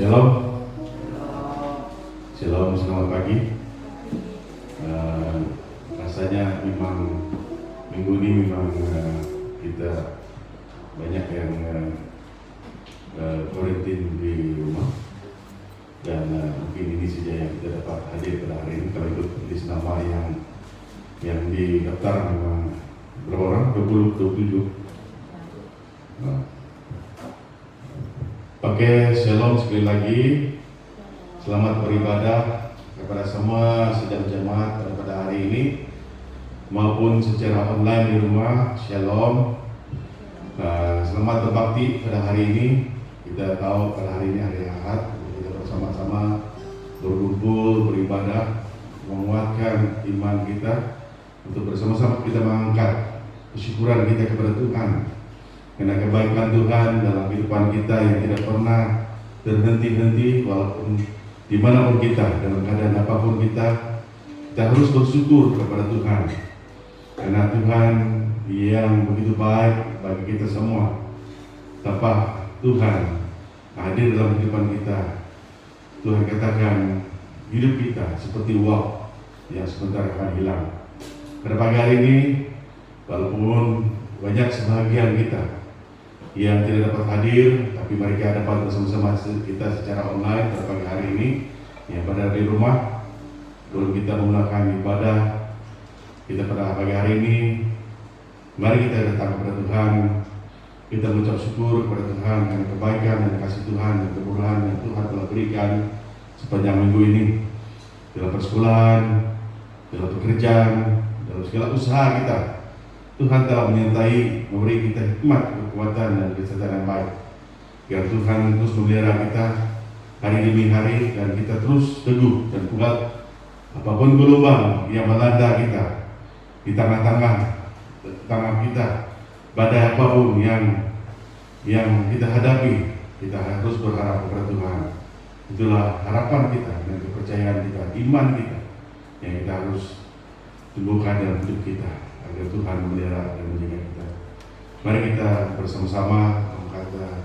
Shalom, Shalom, selamat pagi. Rasanya memang minggu ini kita banyak yang quarantine di rumah, dan mungkin ini saja yang kita dapat hadir pada hari ini. Kalau ikut list nama yang didaftar memang berapa orang? 27. Oke, shalom sekali lagi. Selamat beribadah kepada semua sidang jemaat pada hari ini maupun secara online di rumah. Shalom. Selamat berbakti pada hari ini. Kita tahu pada hari ini hari Ahad, kita bersama-sama berkumpul beribadah, menguatkan iman kita untuk bersama-sama kita mengangkat kesyukuran kita kepada Tuhan. Karena kebaikan Tuhan dalam kehidupan kita yang tidak pernah terhenti-henti, walaupun dimanapun kita, dalam keadaan apapun kita harus bersyukur kepada Tuhan. Karena Tuhan yang begitu baik bagi kita semua. Tanpa Tuhan hadir dalam kehidupan kita, Tuhan katakan hidup kita seperti uap yang sebentar akan hilang. Pada pagi hari ini, walaupun banyak sebagian kita yang tidak dapat hadir, tapi mereka dapat bersama-sama kita secara online pada pagi hari ini, yang pada di rumah. Kalau kita menggunakan ibadah kita pada pagi hari ini, mari kita datang kepada Tuhan. Kita mengucap syukur kepada Tuhan karena kebaikan dan kasih Tuhan dan kemurahan yang Tuhan telah berikan sepanjang minggu ini, dalam persekolahan, dalam pekerjaan, dalam segala usaha kita. Tuhan telah menyertai, memberi kita hikmat, kekuatan, dan kesehatan yang baik. Biar Tuhan terus memelihara kita hari demi hari, dan kita terus teguh dan kuat apapun gelombang yang melanda kita di tengah-tengah kita, badai apapun yang kita hadapi, kita harus berharap kepada Tuhan. Itulah harapan kita dan kepercayaan kita, iman kita yang kita harus tumbuhkan dalam hidup kita, agar Tuhan memelihara dan menjaga kita. Mari kita bersama-sama mengangkat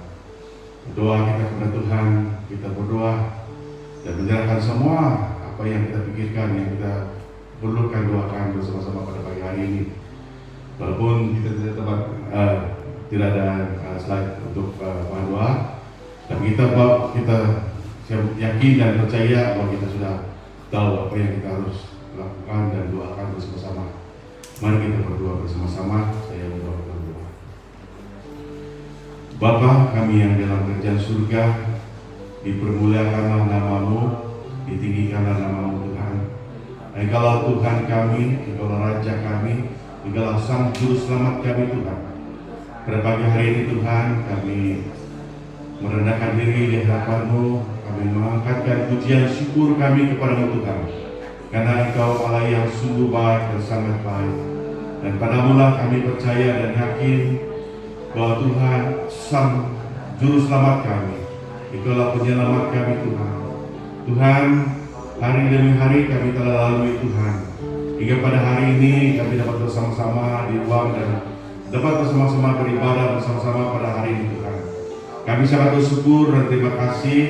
doa kita kepada Tuhan. Kita berdoa dan menyerahkan semua apa yang kita pikirkan, yang kita perlukan, doakan bersama-sama pada pagi hari ini. Walaupun kita tidak ada slide untuk bahan doa, tapi kita yakin dan percaya bahwa kita sudah tahu apa yang kita harus lakukan dan doakan bersama-sama. Mari kita berdoa bersama-sama. Saya berdoa. Bapa kami yang dalam kerajaan surga, dipermuliakanlah nama-Mu, ditinggikanlah nama-Mu Tuhan. Engkaulah Tuhan kami, Engkaulah Raja kami, Engkaulah Sang Juru Selamat kami Tuhan. Pada pagi hari ini Tuhan, kami merendahkan diri di hadapan-Mu, kami mengangkatkan pujian syukur kami kepada-Mu Tuhan. Karena Engkau Allah yang sungguh baik dan sangat baik. Dan padamu-lah kami percaya dan yakin bahwa Tuhan Sang Juru Selamat kami, Engkaulah penyelamat kami Tuhan. Tuhan, hari demi hari kami telah lalui Tuhan, hingga pada hari ini kami dapat bersama-sama di ruang dan dapat bersama-sama beribadah bersama-sama pada hari ini Tuhan. Kami sangat bersyukur dan terima kasih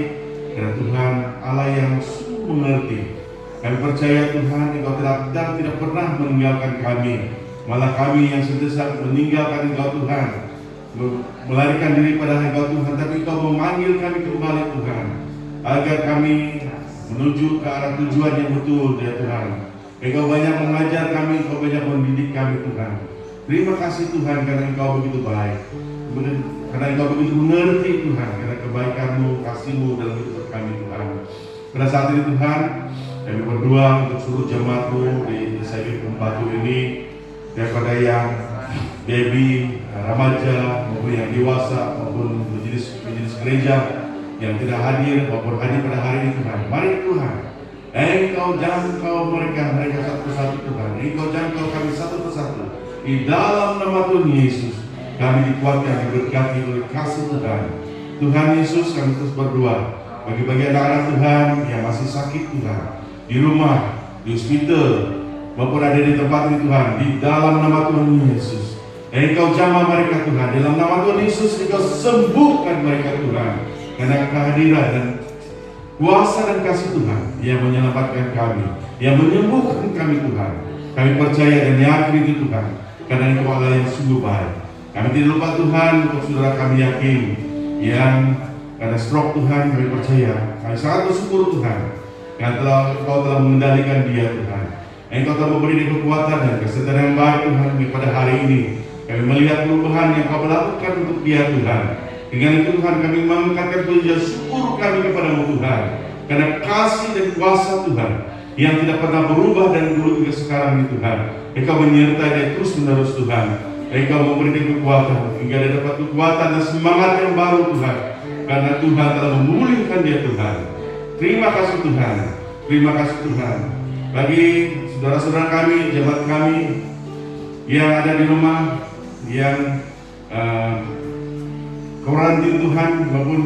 karena Tuhan Allah yang sungguh mengerti. Kami percaya Tuhan Engkau tidak pernah meninggalkan kami, malah kami yang senantiasa meninggalkan Engkau Tuhan, melarikan diri pada Engkau Tuhan, tapi Engkau memanggil kami kembali Tuhan, agar kami menuju ke arah tujuan yang betul ya Tuhan. Engkau banyak mengajar kami, Engkau banyak mendidik kami Tuhan. Terima kasih Tuhan karena Engkau begitu baik, karena Engkau begitu mengerti Tuhan, karena kebaikan-Mu, kasih-Mu dalam hidup kami Tuhan. Pada saat ini Tuhan, kami berdoa untuk seluruh jemaat-Mu di Saibit Pembatu ini, daripada yang baby, remaja, maupun yang dewasa, maupun majelis gereja yang tidak hadir maupun hadir pada hari ini Tuhan. Mari Tuhan, Engkau jangkau mereka satu persatu Tuhan. Engkau jangkau kami satu persatu. Di dalam nama Tuhan Yesus, kami dikuatkan, diberkati oleh kasih Tuhan. Tuhan Yesus, kami terus berdoa bagi anak-anak Tuhan yang masih sakit Tuhan, di rumah, di hospital, maupun ada di tempat ini Tuhan. Di dalam nama Tuhan Yesus, Engkau jamah mereka Tuhan. Dalam nama Tuhan Yesus, Engkau sembuhkan mereka Tuhan. Karena kehadiran dan kuasa dan kasih Tuhan yang menyelamatkan kami, yang menyembuhkan kami Tuhan. Kami percaya dan yakin itu Tuhan, karena Engkau Allah yang sungguh baik. Kami tidak lupa Tuhan untuk saudara kami yakin yang karena stroke Tuhan, kami percaya, kami sangat bersyukur Tuhan, karena Engkau telah mengendalikan dia Tuhan. Engkau telah memberi dia kekuatan dan kesehatan yang baik Tuhan. Pada hari ini kami melihat perubahan yang Kau lakukan untuk dia Tuhan. Dengan itu Tuhan, kami mengangkatkan puji syukur kami kepadamu Tuhan, karena kasih dan kuasa Tuhan yang tidak pernah berubah dan dulu hingga sekarang ini Tuhan. Engkau menyertai dia terus menerus Tuhan. Engkau memberi dia kekuatan hingga dia dapat kekuatan dan semangat yang baru Tuhan, karena Tuhan telah memulihkan dia Tuhan. Terima kasih Tuhan. Terima kasih Tuhan. Bagi saudara-saudara kami, jemaat kami yang ada di rumah, yang karantina Tuhan maupun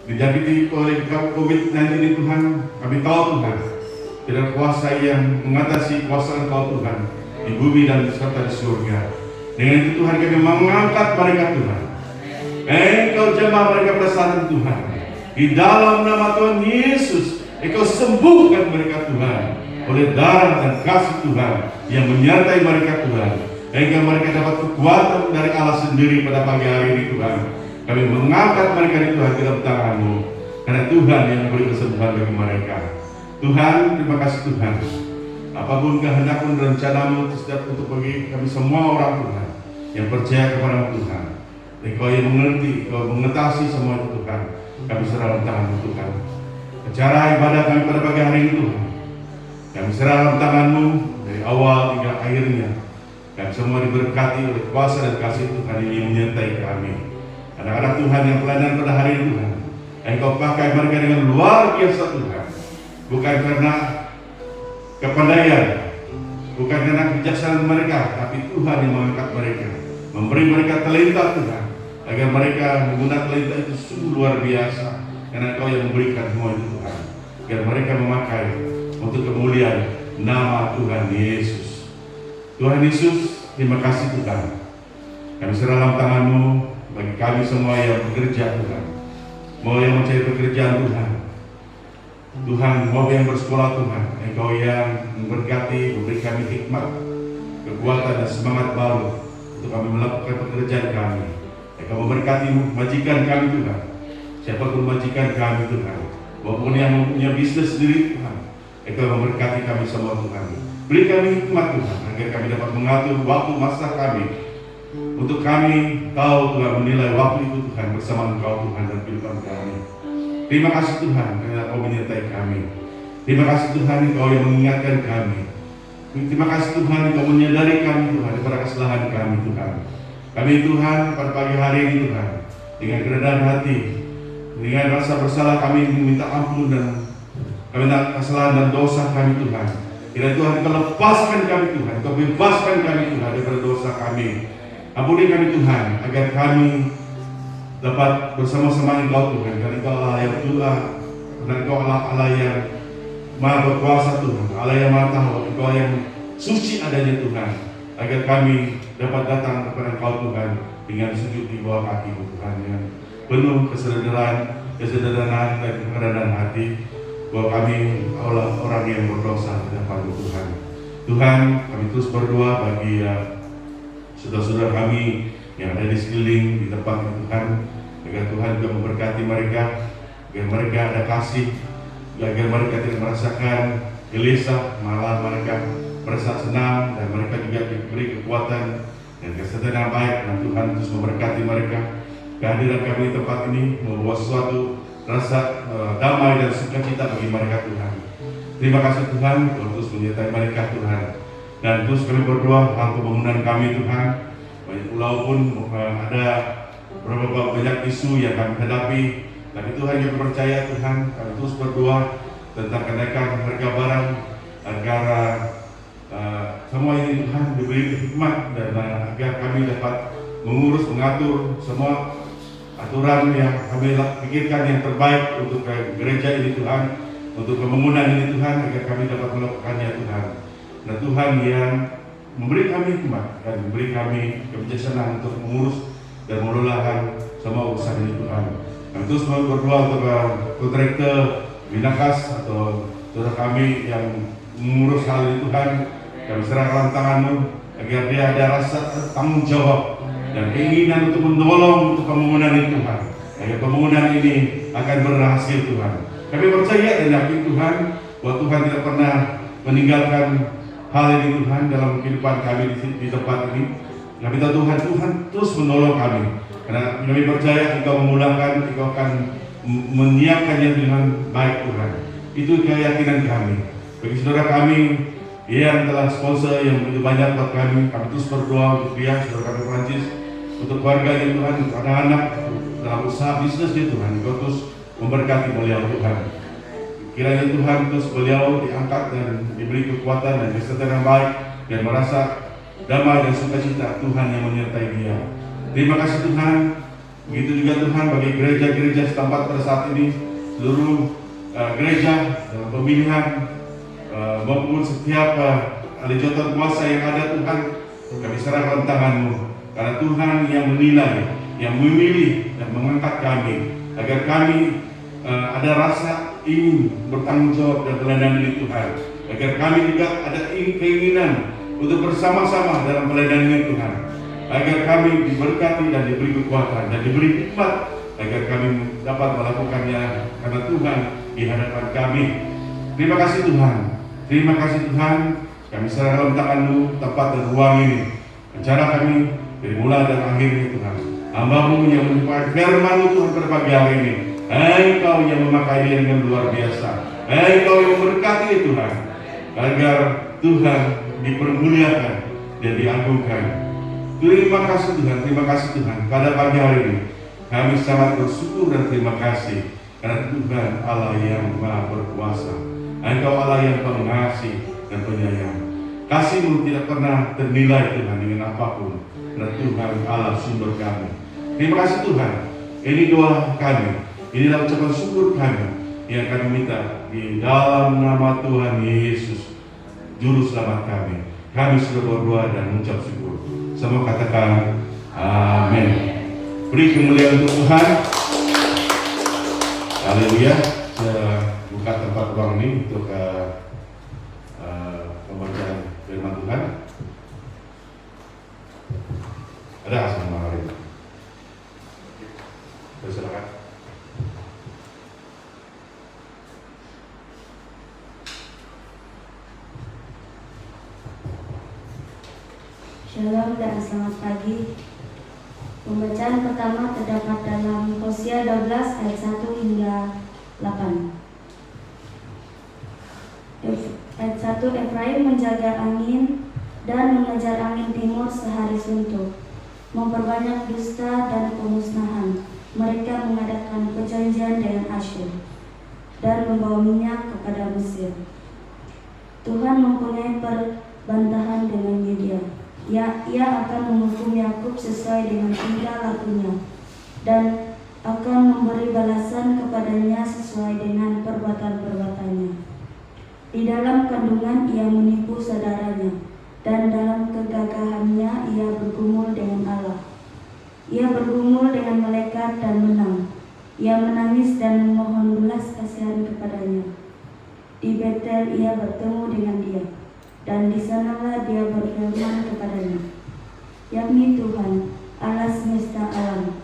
dijangkiti oleh COVID-19 ini Tuhan, kami tahu Tuhan, tidak kuasa yang mengatasi kuasa Engkau Tuhan di bumi dan serta di surga. Dengan itu Tuhan, kami mengangkat mereka Tuhan. Engkau jamah mereka pada saat itu Tuhan. Di dalam nama Tuhan Yesus, Engkau sembuhkan mereka Tuhan oleh darah dan kasih Tuhan yang menyertai mereka Tuhan. Hingga mereka dapat kekuatan dari Allah sendiri pada pagi hari ini Tuhan. Kami mengangkat mereka di Tuhan ke dalam tangan-Mu, karena Tuhan yang memberi kesembuhan bagi mereka. Tuhan, terima kasih Tuhan. Apapun kehendak-Mu dan rencana-Mu setiap untuk bagi kami semua orang Tuhan yang percaya kepada-Mu Tuhan. Engkau yang mengerti, Engkau mengatasi semua itu Tuhan. Kami serah dalam tangan-Mu Tuhan. Acara ibadah kami pada pagi hari ini Tuhan, kami serah dalam tangan-Mu dari awal hingga akhirnya. Kami semua diberkati oleh kuasa dan kasih Tuhan yang menyertai kami. Anak-anak Tuhan yang pelayanan pada hari ini Tuhan, Engkau pakai mereka dengan luar biasa Tuhan. Bukan karena kepandaian, bukan karena kebijaksanaan mereka, tapi Tuhan yang mengangkat mereka, memberi mereka talenta Tuhan, agar mereka menggunakan talenta itu sungguh luar biasa. Karena Engkau yang memberikan semua itu Tuhan, agar mereka memakai untuk kemuliaan nama Tuhan Yesus. Tuhan Yesus, terima kasih Tuhan. Kami serah dalam tangan-Mu bagi kami semua yang bekerja Tuhan, mau yang mencari pekerjaan Tuhan, Tuhan mau yang bersekolah Tuhan, Engkau yang memberkati, memberi kami hikmat, kekuatan dan semangat baru untuk kami melakukan pekerjaan kami. Engkau memberkati majikan kami Tuhan, siapapun majikan kami Tuhan, maupun yang mempunyai bisnis sendiri Tuhan, Engkau memberkati kami semua Tuhan. Beri kami hikmat Tuhan, agar kami dapat mengatur waktu masa kami, untuk kami tahu Tuhan menilai waktu itu Tuhan bersama Engkau Tuhan dan kehidupan kami. Terima kasih Tuhan karena Engkau menyertai kami. Terima kasih Tuhan Engkau yang mengingatkan kami. Terima kasih Tuhan Engkau menyadari kami Tuhan daripada kesalahan kami Tuhan. Kami Tuhan pada pagi hari ini Tuhan, dengan kerendahan hati, dengan rasa bersalah kami meminta ampun dan kami minta kesalahan dan dosa kami Tuhan. Kiranya Tuhan Engkau lepaskan kami Tuhan, Engkau bebaskan kami Tuhan daripada dosa kami. Ampuni kami Tuhan, agar kami dapat bersama-sama Engkau Tuhan, karena Engkau Allah yang Tuhan, dan Engkau Allah yang Maha berkuasa Tuhan, Allah yang Maha tahu, Engkau yang suci adanya Tuhan, agar kami dapat datang kepada Engkau Tuhan dengan sujud di bawah kaki-Mu Tuhan, yang penuh kesederhanaan dan kerendahan hati, bahwa kami orang yang berdosa di hadapan Tuhan. Tuhan, kami terus berdoa bagi saudara-saudara kami yang ada di sekeliling di tempat Tuhan, agar Tuhan juga memberkati mereka, agar mereka ada kasih, agar mereka tidak merasakan gelisah, malah mereka merasa senang, dan mereka juga diberi kekuatan dan kesehatan yang baik. Dan Tuhan terus memberkati mereka. Kehadiran kami di tempat ini membawa suatu rasa damai dan sukacita bagi mereka Tuhan. Terima kasih Tuhan, Tuhan terus menyertai mereka Tuhan. Dan terus kami berdoa hal pembangunan kami Tuhan. Walaupun ada beberapa banyak isu yang kami hadapi, tapi Tuhan yang percaya Tuhan, kami terus berdoa tentang kenaikan harga barang, agar semua ini Tuhan diberi hikmat, dan agar kami dapat mengurus, mengatur semua aturan yang kami pikirkan yang terbaik untuk gereja ini Tuhan, untuk pembangunan ini Tuhan, agar kami dapat melakukannya Tuhan. Dan Tuhan yang memberi kami hikmat dan memberi kami kebijaksanaan untuk mengurus dan mengelola semua urusan ini Tuhan. Kami terus berdoa untuk kontraktor Binakas atau saudara kami yang mengurus hal ini Tuhan, kami serahkan tangan-Mu agar dia ada rasa tanggung jawab dan keinginan untuk menolong untuk pembangunan ini Tuhan, agar pembangunan ini akan berhasil Tuhan. Kami percaya dan yakin Tuhan bahwa Tuhan tidak pernah meninggalkan hal ini Tuhan dalam kehidupan kami di tempat ini. Kami tahu Tuhan terus menolong kami, karena kami percaya Engkau memulangkan, Engkau akan menyiapkannya dengan baik Tuhan. Itu keyakinan kami. Bagi saudara kami yang telah sponsor yang begitu banyak buat kami terus berdoa untuk dia, saudara kami Prancis, untuk keluarganya Tuhan, untuk anak-anak dalam usaha bisnisnya Tuhan. Engkau terus memberkati beliau Tuhan. Kiranya Tuhan terus beliau diangkat dan diberi kekuatan dan kesehatan yang baik dan merasa damai dan sukacita Tuhan yang menyertai dia. Terima kasih Tuhan. Begitu juga Tuhan bagi gereja-gereja setempat pada saat ini, seluruh gereja dalam pemilihan maupun setiap ahli jabatan kuasa yang ada Tuhan, kami serahkan tangan-Mu, karena Tuhan yang menilai, yang memilih dan mengangkat kami, agar kami ada rasa ingin bertanggung jawab dan pelayanan ini Tuhan, agar kami juga ada keinginan untuk bersama-sama dalam pelayanan ini Tuhan, agar kami diberkati dan diberi kekuatan dan diberi hikmat, agar kami dapat melakukannya karena Tuhan di hadapan kami. Terima kasih Tuhan, terima kasih Tuhan. Kami serahkan tangan-Mu tempat dan ruang ini, acara kami dari mulai dan akhirnya Tuhan. Hamba-Mu yang menyampaikan firman-Mu Tuhan pada pagi hari ini. Engkau yang memakai dia dengan luar biasa. Engkau yang memberkati Tuhan, agar Tuhan dipermuliakan dan diagungkan. Terima kasih Tuhan. Pada pagi hari ini kami sangat bersyukur dan terima kasih, karena Tuhan Allah yang Maha Berkuasa. Engkau Allah yang pengasih dan penyayang. Kasih-Mu tidak pernah ternilai Tuhan dengan apapun, karena Tuhan Allah sumber kami. Terima kasih Tuhan. Ini doa kami, inilah ucapan syukur kami yang kami minta di dalam nama Tuhan Yesus, Juru Selamat kami. Kami sudah berdoa dan mengucap syukur. Semua katakan amin. Beri kemuliaan untuk Tuhan. Haleluya. Saya buka tempat ruang ini untuk pembacaan firman Tuhan. Ada asal hari ini. Silakan. Shalom dan selamat pagi. Pembacaan pertama terdapat dalam Hosea 12 ayat 1 hingga 8. Ayat 1, Efraim menjaga angin dan mengejar angin timur sehari suntuk, memperbanyak dusta dan pemusnahan. Mereka mengadakan perjanjian dengan Asyur dan membawa minyak kepada Mesir. Tuhan mempunyai perbantahan dengan Gideon. Ia akan menghukum Yakub sesuai dengan tingkah lakunya dan akan memberi balasan kepadanya sesuai dengan perbuatan-perbuatannya. Di dalam kandungan ia menipu saudaranya, dan dalam kegagahannya ia bergumul dengan Allah. Ia bergumul dengan malaikat dan menang. Ia menangis dan memohon belas kasihan kepadanya. Di Betel ia bertemu dengan dia, dan di sanalah dia berfirman kepadanya, yakni Tuhan, Allah semesta alam.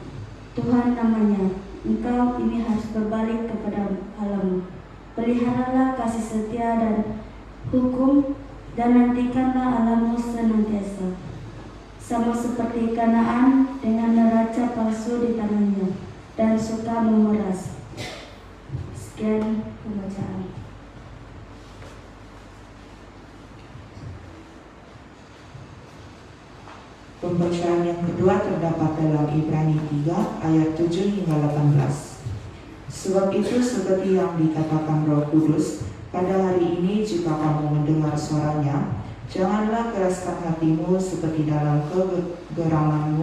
Tuhan namanya, engkau ini harus berbalik kepada Allahmu. Peliharalah kasih setia dan hukum, dan nantikanlah Allahmu senantiasa. Sama seperti Kanaan dengan neraca palsu di tangannya, dan suka memeras. Sekian pembacaan. Pembacaan yang kedua terdapat dalam Ibrani 3 ayat 7 hingga 18. Sebab itu seperti yang dikatakan Roh Kudus, pada hari ini jika kamu mendengar suaranya, janganlah keraskan hatimu seperti dalam kegeraman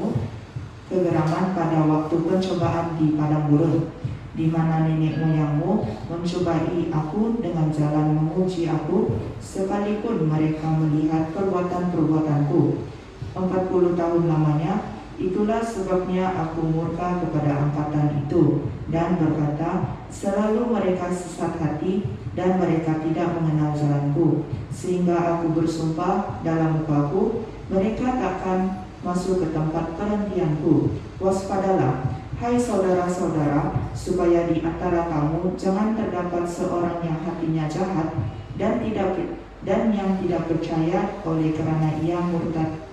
pada waktu pencobaan di padang gurun, di mana nenek moyangmu mencobai aku dengan jalan menguji aku, sekalipun mereka melihat perbuatan-perbuatanku. 40 tahun lamanya Itulah sebabnya aku murka kepada angkatan itu dan berkata, selalu mereka sesat hati dan mereka tidak mengenal jalanku. Sehingga aku bersumpah dalam mukaku, mereka takkan masuk ke tempat perhentianku. Waspadalah, hai saudara-saudara, supaya di antara kamu jangan terdapat seorang yang hatinya jahat dan yang tidak percaya oleh kerana ia murtad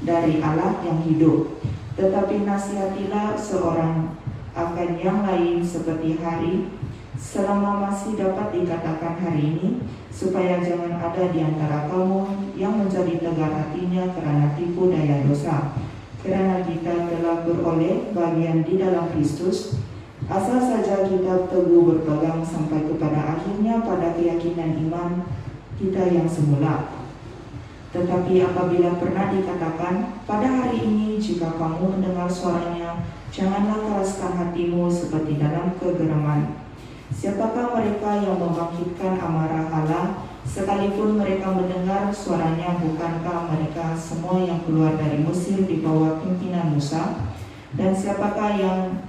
dari Allah yang hidup. Tetapi nasihatilah seorang akan yang lain seperti hari, selama masih dapat dikatakan hari ini, supaya jangan ada di antara kamu yang menjadi tegar hatinya kerana tipu daya dosa. Kerana kita telah beroleh bagian di dalam Kristus, asal saja kita teguh berpegang sampai kepada akhirnya pada keyakinan iman kita yang semula. Tetapi apabila pernah dikatakan, pada hari ini jika kamu mendengar suaranya, janganlah keraskan hatimu seperti dalam kegeraman. Siapakah mereka yang membangkitkan amarah Allah, sekalipun mereka mendengar suaranya? Bukankah mereka semua yang keluar dari Mesir di bawah pimpinan Musa? Dan siapakah yang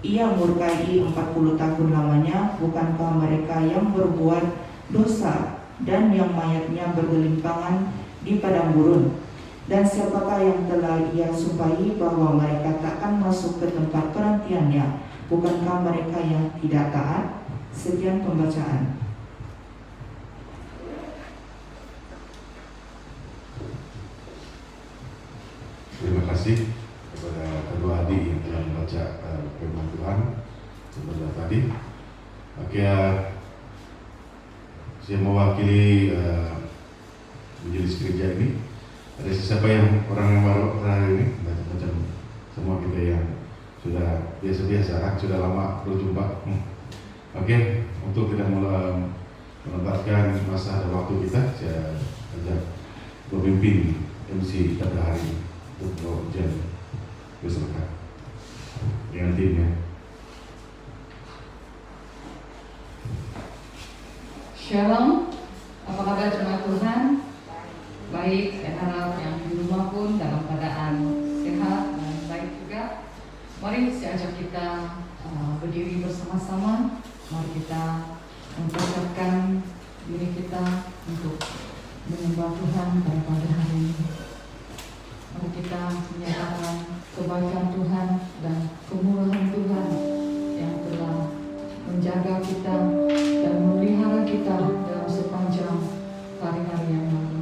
ia murkai 40 tahun lamanya? Bukankah mereka yang berbuat dosa dan yang mayatnya bergelimpangan di padang gurun? Dan siapakah yang telah ia sumpahi bahwa mereka takkan masuk ke tempat perhentiannya? Bukankah mereka yang tidak taat? Sekian pembacaan. Terima kasih kepada kedua adik yang telah membaca firman Tuhan sebentar tadi. Oke, saya mewakili majelis gereja ini. Ada siapa yang orang yang baru hari ini? Macam semua kita yang sudah biasa-biasa, sudah lama berjumpa. Oke, untuk tidak melemparkan masa dan waktu kita, saya ajak pemimpin MC pada hari ini untuk ujian beserta dengan timnya. Shalom, apa kabar jemaat Tuhan? Baik, saya harap yang di rumah pun dalam keadaan sehat dan baik juga. Mari saya ajak kita berdiri bersama-sama. Mari kita mempersiapkan diri kita untuk menyembah Tuhan pada hari ini. Mari kita menyatakan kebaikan Tuhan dan kemurahan Tuhan yang telah menjaga kita dan memelihara kita dalam sepanjang hari-hari yang lalu.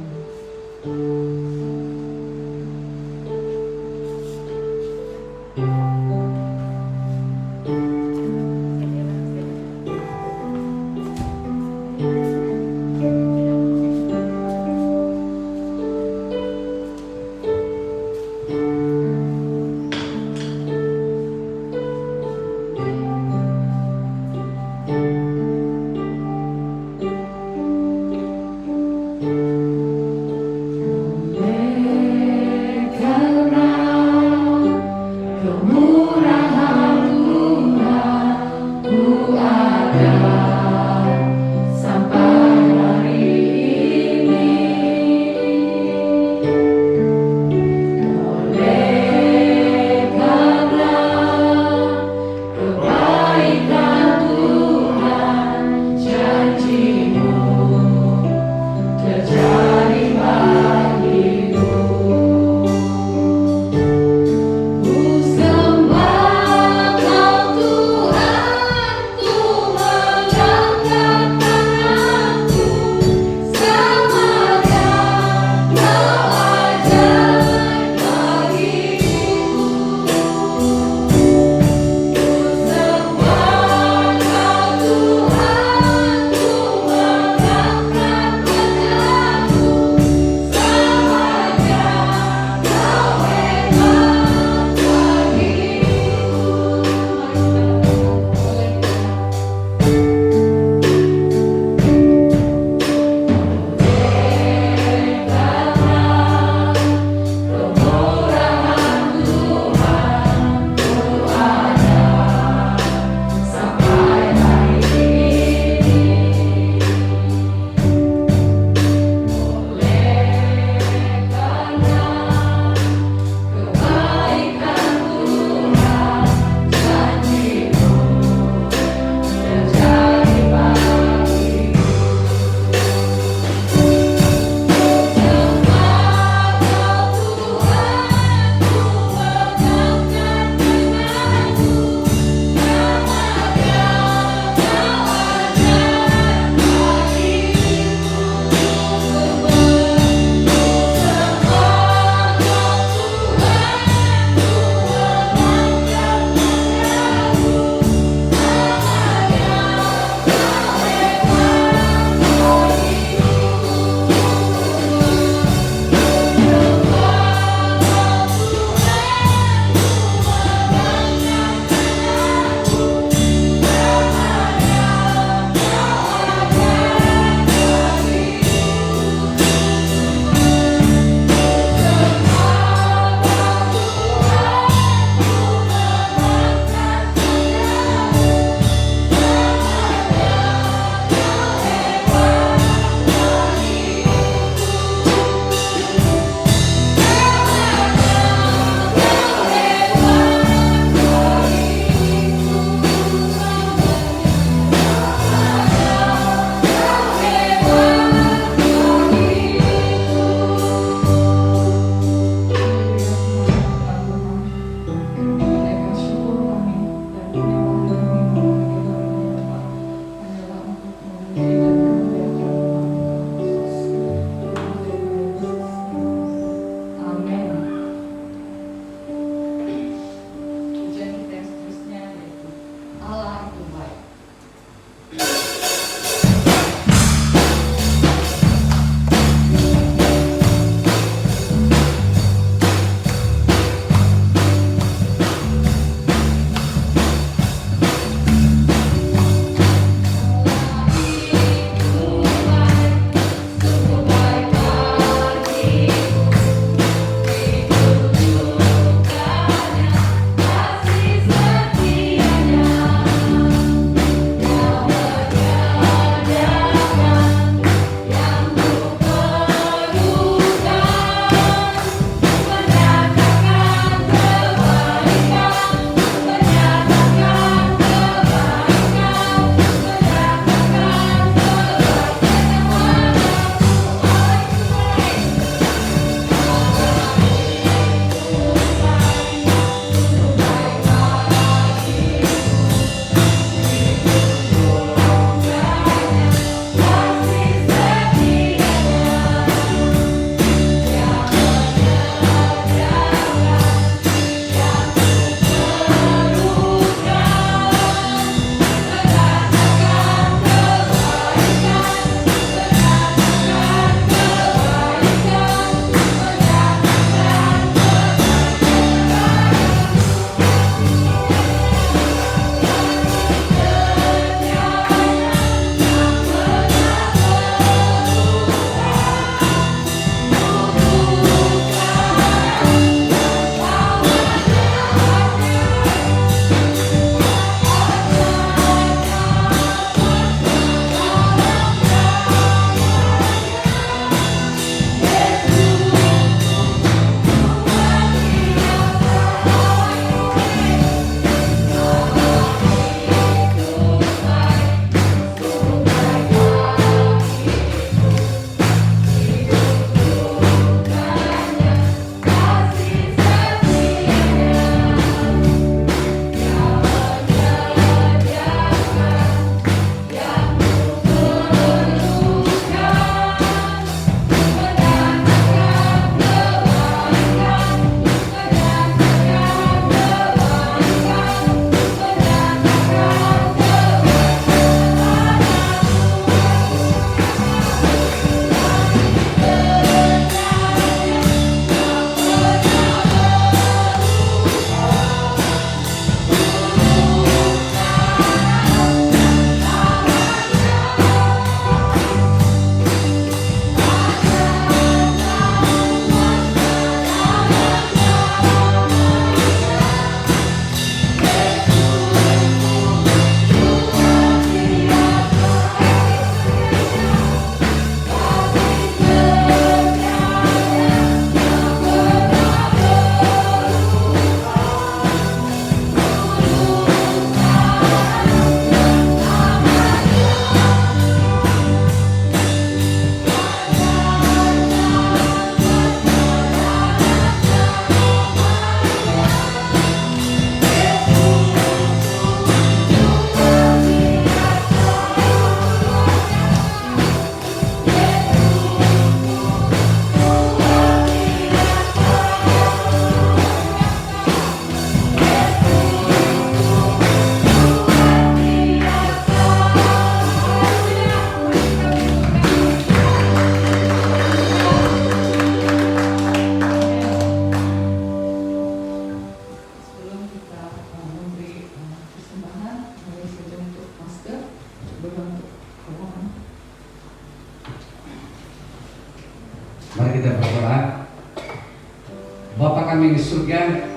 Bapa kami di surga,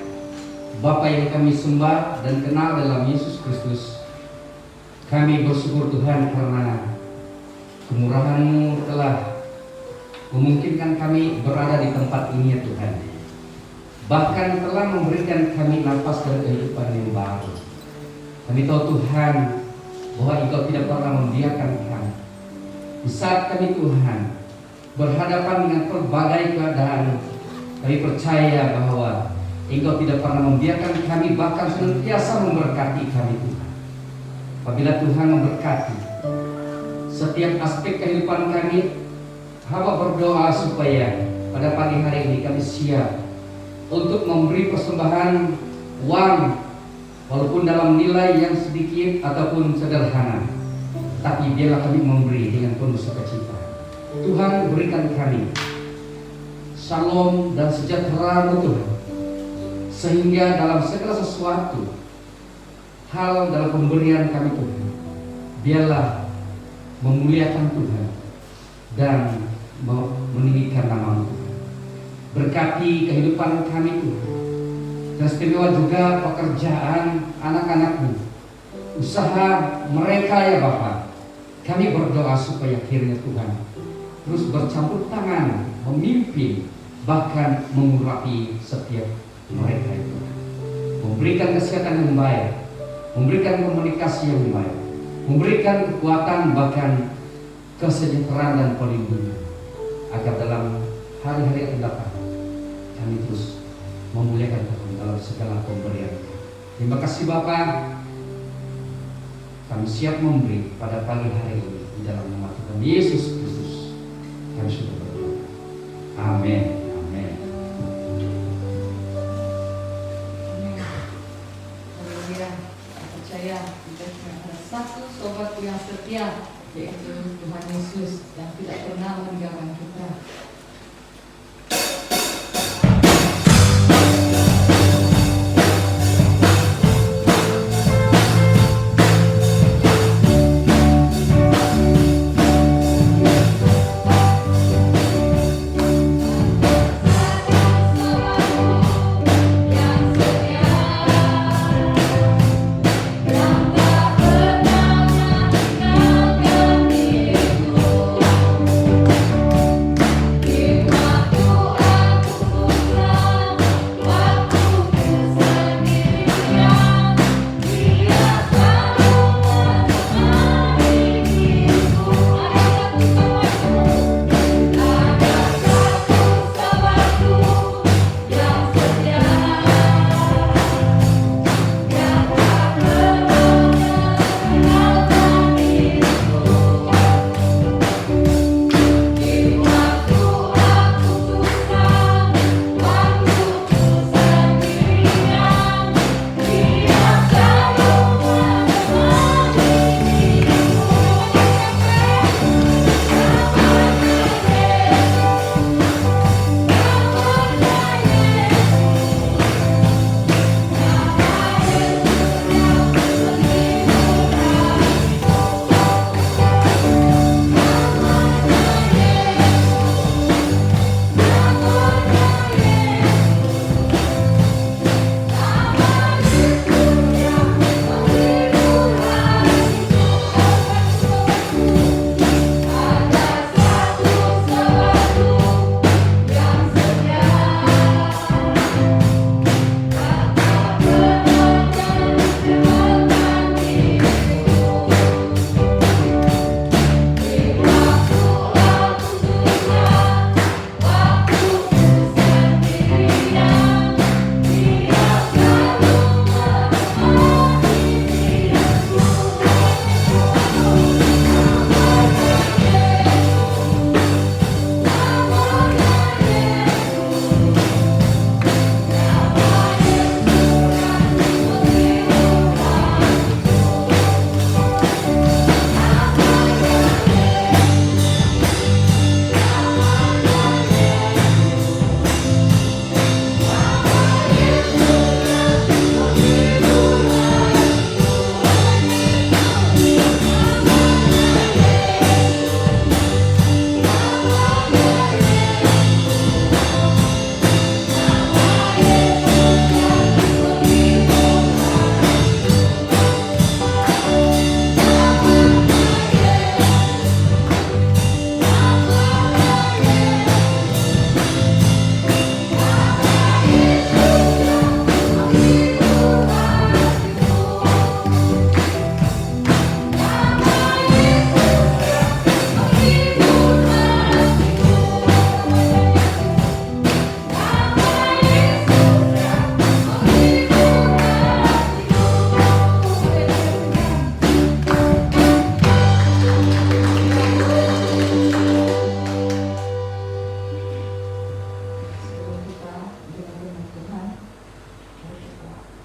Bapa yang kami sembah dan kenal dalam Yesus Kristus, kami bersyukur Tuhan karena kemurahan-Mu telah memungkinkan kami berada di tempat ini ya Tuhan. Bahkan telah memberikan kami nafas dan kehidupan yang baru. Kami tahu Tuhan bahwa Engkau tidak pernah membiarkan kami. Di saat kami Tuhan berhadapan dengan berbagai keadaan, kami percaya bahwa Engkau tidak pernah membiarkan kami, bahkan senantiasa memberkati kami Tuhan. Apabila Tuhan memberkati setiap aspek kehidupan kami, hamba berdoa supaya pada pagi hari ini kami siap untuk memberi persembahan uang, walaupun dalam nilai yang sedikit ataupun sederhana, tapi biarlah kami memberi dengan penuh sukacita. Tuhan berikan kami shalom dan sejahtera Tuhan, sehingga dalam segala sesuatu hal dalam pemberian kami Tuhan, biarlah memuliakan Tuhan dan meninggikan nama Tuhan. Berkati kehidupan kami Tuhan, dan istimewa juga pekerjaan anak-anak-Mu, usaha mereka ya Bapa. Kami berdoa supaya akhirnya Tuhan terus bercampur tangan, memimpin, bahkan mengurapi setiap mereka itu. Memberikan kesehatan yang baik, memberikan komunikasi yang baik, memberikan kekuatan, bahkan kesejahteraan dan perlindungan, agar dalam hari-hari yang akan datang kami terus memuliakan Tuhan dalam segala pemberian. Terima kasih Bapa. Kami siap memberi pada pagi hari ini di dalam nama Tuhan Yesus Kristus. Kami sudah berdoa. Amin. Amin. Haleluya. Saya percaya kita cuma ada satu sobat yang setia, yaitu Tuhan Yesus yang tidak pernah meninggalkan kita. Yang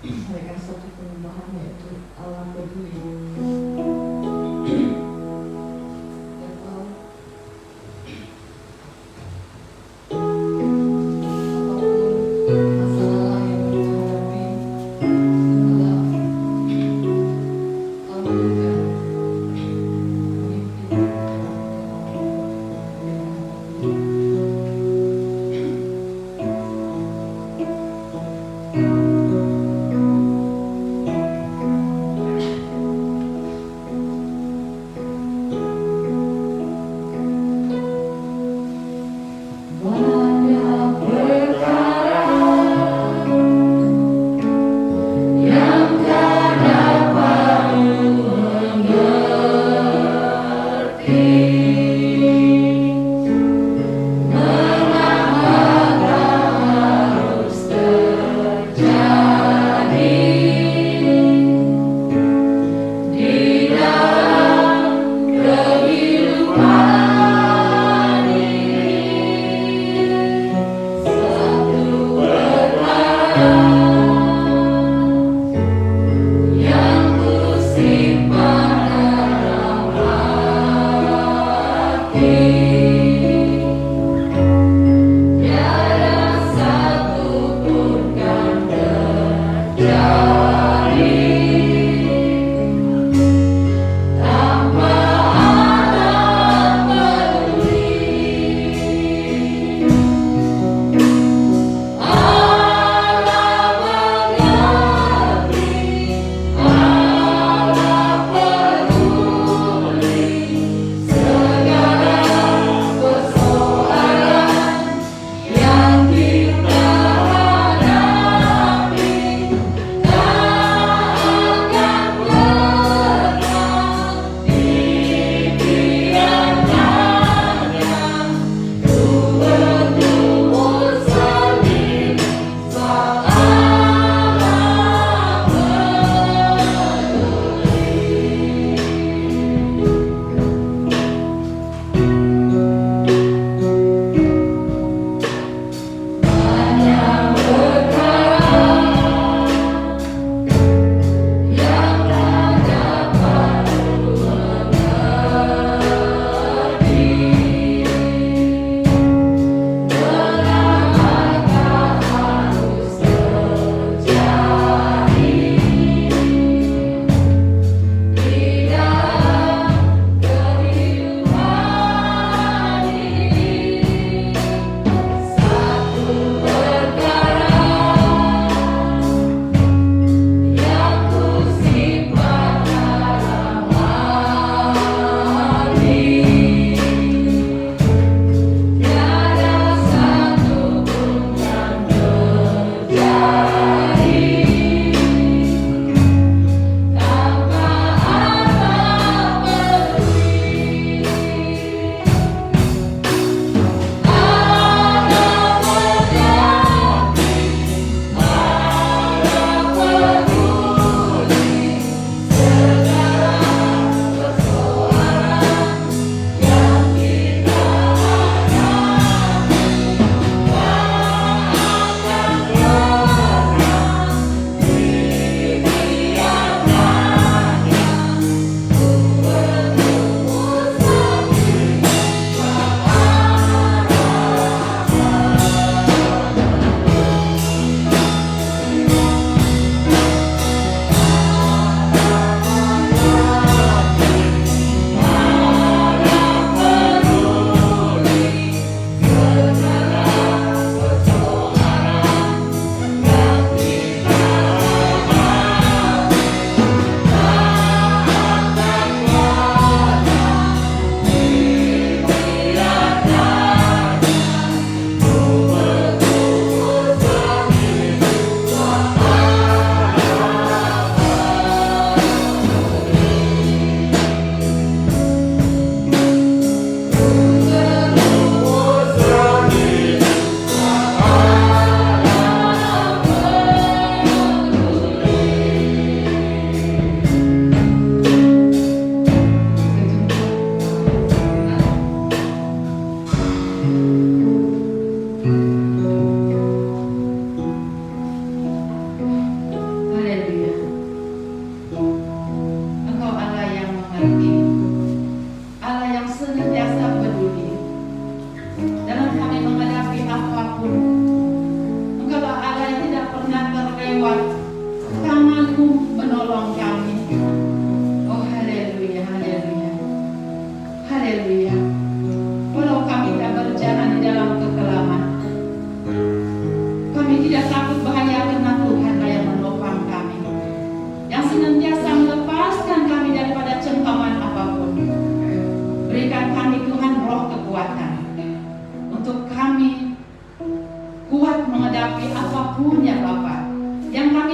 Mereka satu penyembahan yaitu Allah peduli. Ya Tuhan, apapun masalah yang mereka hadapi, adalah Allah juga memimpin banyak perkara yang tak dapat mengerti. Mengapa harus terjadi di dalam kehidupan ini? Satu perkara yang ku simpan dalam hati, tiada satu pun kan terjadi tanpa Allah peduli. Allah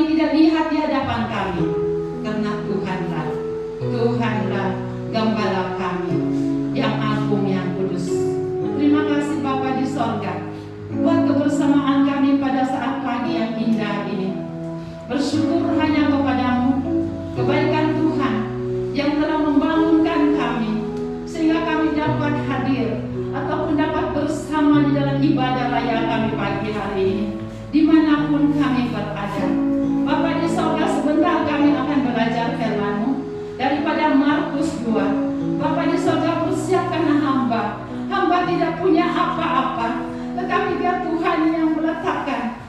kami tidak lihat di hadapan kami, karena Tuhanlah gembala kami yang agung, yang kudus. Terima kasih Bapa di sorga buat kebersamaan kami pada saat pagi yang indah ini. Bersyukur hanya kepadamu, kebaikan Tuhan yang telah membangunkan kami sehingga kami dapat hadir ataupun dapat bersama di dalam ibadah raya kami pagi hari ini, dimanapun kami berada. Bapa di sorga, sebentar kami akan belajar firman-Mu daripada Markus 2. Bapa di sorga, persiapkan hamba. Hamba tidak punya apa-apa, tetapi biar Tuhan yang meletakkan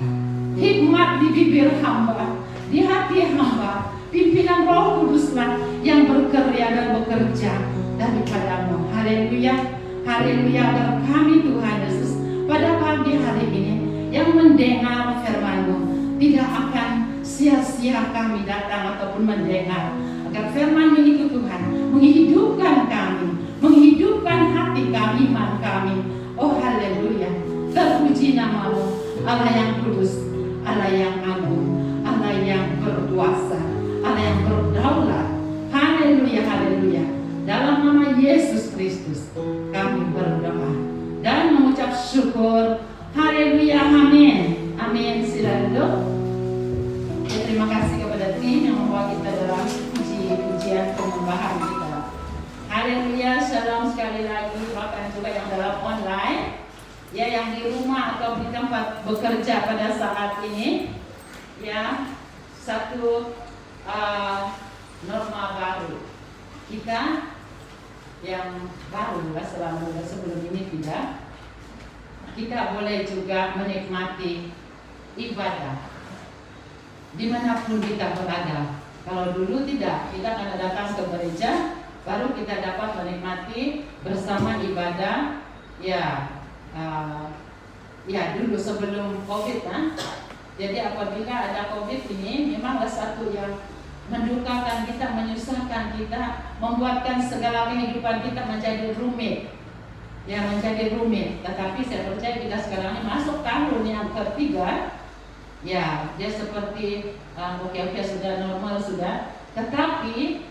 hikmat di bibir hamba, di hati hamba. Pimpinan Roh Kuduslah yang berkarya dan bekerja daripada-Mu. Haleluya, haleluya. Agar kami Tuhan Yesus pada pagi hari ini yang mendengar firman-Mu tidak akan sia-sia kami datang ataupun mendengar. Agar firman-Mu itu Tuhan menghidupkan kami, menghidupkan hati kami, iman kami. Oh haleluya, terpuji nama-Mu, Allah yang kudus, Allah yang agung, Allah yang berkuasa, Allah yang berdaulat. Haleluya, haleluya. Dalam nama Yesus Kristus kami berdoa dan mengucap syukur. Haleluya, amin. Amin. Sila duduk. Terima kasih kepada tim yang membawa kita dalam puji-pujian penyembahan kita. Haleluya, shalom sekali lagi. Bahkan juga yang dalam online, ya, yang di rumah atau di tempat bekerja pada saat ini, ya, satu norma baru kita yang baru selama sebelum ini tidak. Kita boleh juga menikmati ibadah dimanapun kita berada. Kalau dulu tidak, kita akan datang ke gereja, baru kita dapat menikmati bersama ibadah. Ya, dulu sebelum COVID, Jadi apabila ada COVID ini, memanglah satu yang mendukakan kita, menyusahkan kita, membuatkan segala kehidupan kita menjadi rumit. Ya, menjadi rumit. Tetapi saya percaya kita sekarang ini masuk tahun yang ketiga. Ya, dia seperti oke sudah normal sudah. Tetapi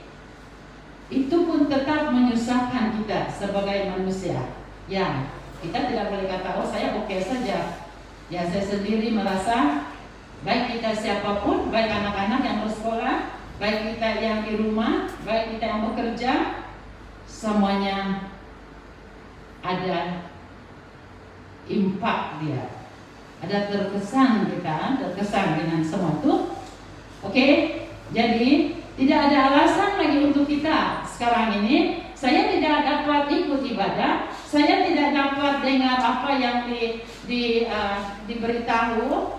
itu pun tetap menyusahkan kita sebagai manusia. Ya, kita tidak boleh kata oh saya oke saja. Ya, saya sendiri merasa baik kita siapapun, baik anak-anak yang bersekolah, baik kita yang di rumah, baik kita yang bekerja, semuanya ada impak dia, ada terkesan kita, terkesan dengan semua itu. Oke, jadi tidak ada alasan lagi untuk kita sekarang ini. Saya tidak dapat ikut ibadah, saya tidak dapat dengar apa yang diberitahu.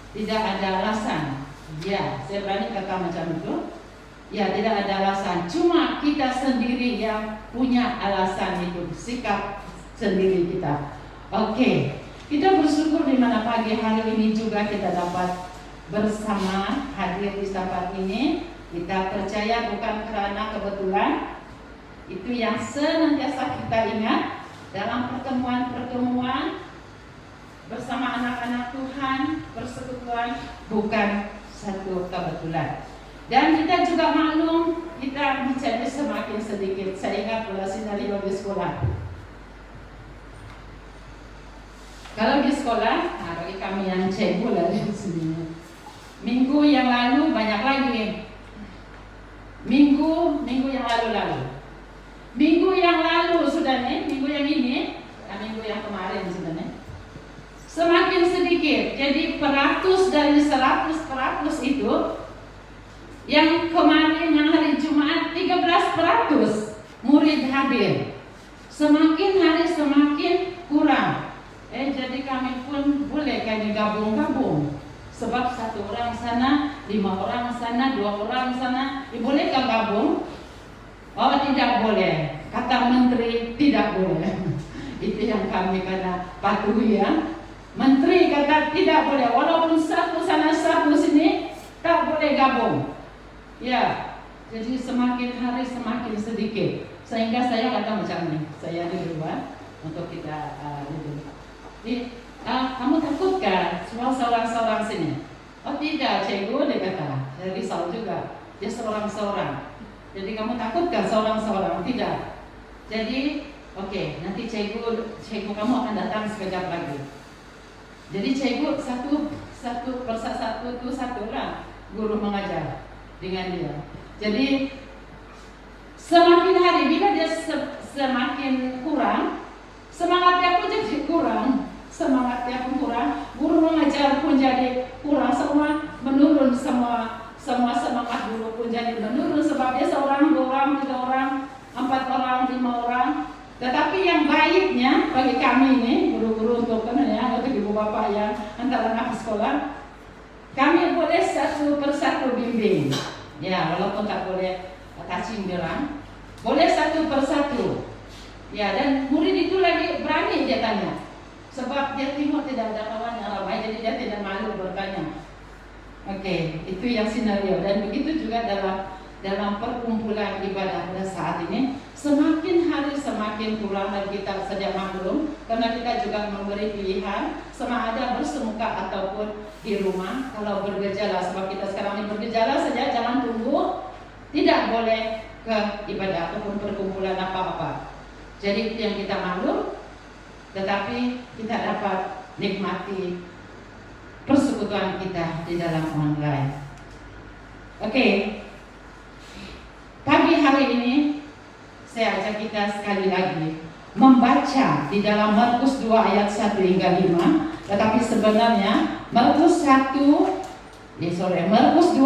Tidak ada alasan. Ya, saya berani kata macam itu. Ya, tidak ada alasan. Cuma kita sendiri yang punya alasan itu, sikap sendiri kita. Oke, kita bersyukur di mana pagi hari ini juga kita dapat bersama hadir di tempat ini. Kita percaya bukan karena kebetulan. Itu yang senantiasa kita ingat dalam pertemuan-pertemuan bersama anak-anak Tuhan, persekutuan, bukan satu kebetulan. Dan kita juga maklum, kita menjadi semakin sedikit. Saya ingat pula sinari di sekolah. Kalau di sekolah, bagi kami yang cebol di sini, minggu yang lalu banyak lagi. Minggu yang lalu. Minggu yang lalu sudah nih, minggu yang ini, minggu yang kemarin sudah nih. Semakin sedikit. Jadi peratus dari 100 itu, yang kemarin yang hari Jumat 13% murid hadir. Semakin hari semakin kurang. Jadi kami pun boleh kayaknya gabung-gabung. Sebab 1 orang sana, 5 orang sana, 2 orang sana, bolehkah gabung? Oh tidak boleh. Kata menteri tidak boleh. Itu yang kami kena patuhi ya. Menteri kata tidak boleh. Walaupun 1 sana 1 sini, tak boleh gabung. Ya, jadi semakin hari semakin sedikit. Sehingga saya kata macam ini. Saya di luar untuk kita duduk. Kamu takut kan? Semua seorang-seorang sini. Oh tidak, cikgu, dia kata. Saya risau juga. Dia seorang-seorang. Jadi kamu takutkah seorang-seorang? Tidak. Jadi, oke, nanti cikgu kamu akan datang sekejap lagi. Jadi cikgu satu orang guru mengajar dengan dia. Jadi semakin hari bila dia semakin kurang, semangatnya pun jadi kurang. Semangatnya pun kurang, guru mengajar pun jadi kurang, semua menurun, semua semangat guru pun jadi menurun sebab dia seorang, 2 orang, 3 orang, 4 orang, 5 orang. Tetapi yang baiknya bagi kami ini guru-guru untuk untuk ibu bapak yang antara anak sekolah, kami boleh satu persatu bimbing. Ya, walaupun tak boleh touching bilang, boleh satu persatu. Ya, dan murid itu lagi berani dia tanya. Sebab dia tengok tidak ada kawan yang ramai, jadi dia tidak malu bertanya. Oke, itu yang skenario. Dan begitu juga dalam perkumpulan ibadah pada saat ini, semakin hari semakin kurang dan kita saja maklum, karena kita juga memberi pilihan sama ada bersemuka ataupun di rumah kalau bergejala. Sebab kita sekarang ini bergejala saja, jangan tunggu, tidak boleh ke ibadah ataupun perkumpulan apa-apa. Jadi itu yang kita maklum, tetapi kita dapat nikmati persekutuan kita di dalam online. Oke. Pagi hari ini saya ajak kita sekali lagi membaca di dalam Markus 2 ayat 1 hingga 5. Tetapi sebenarnya Markus 2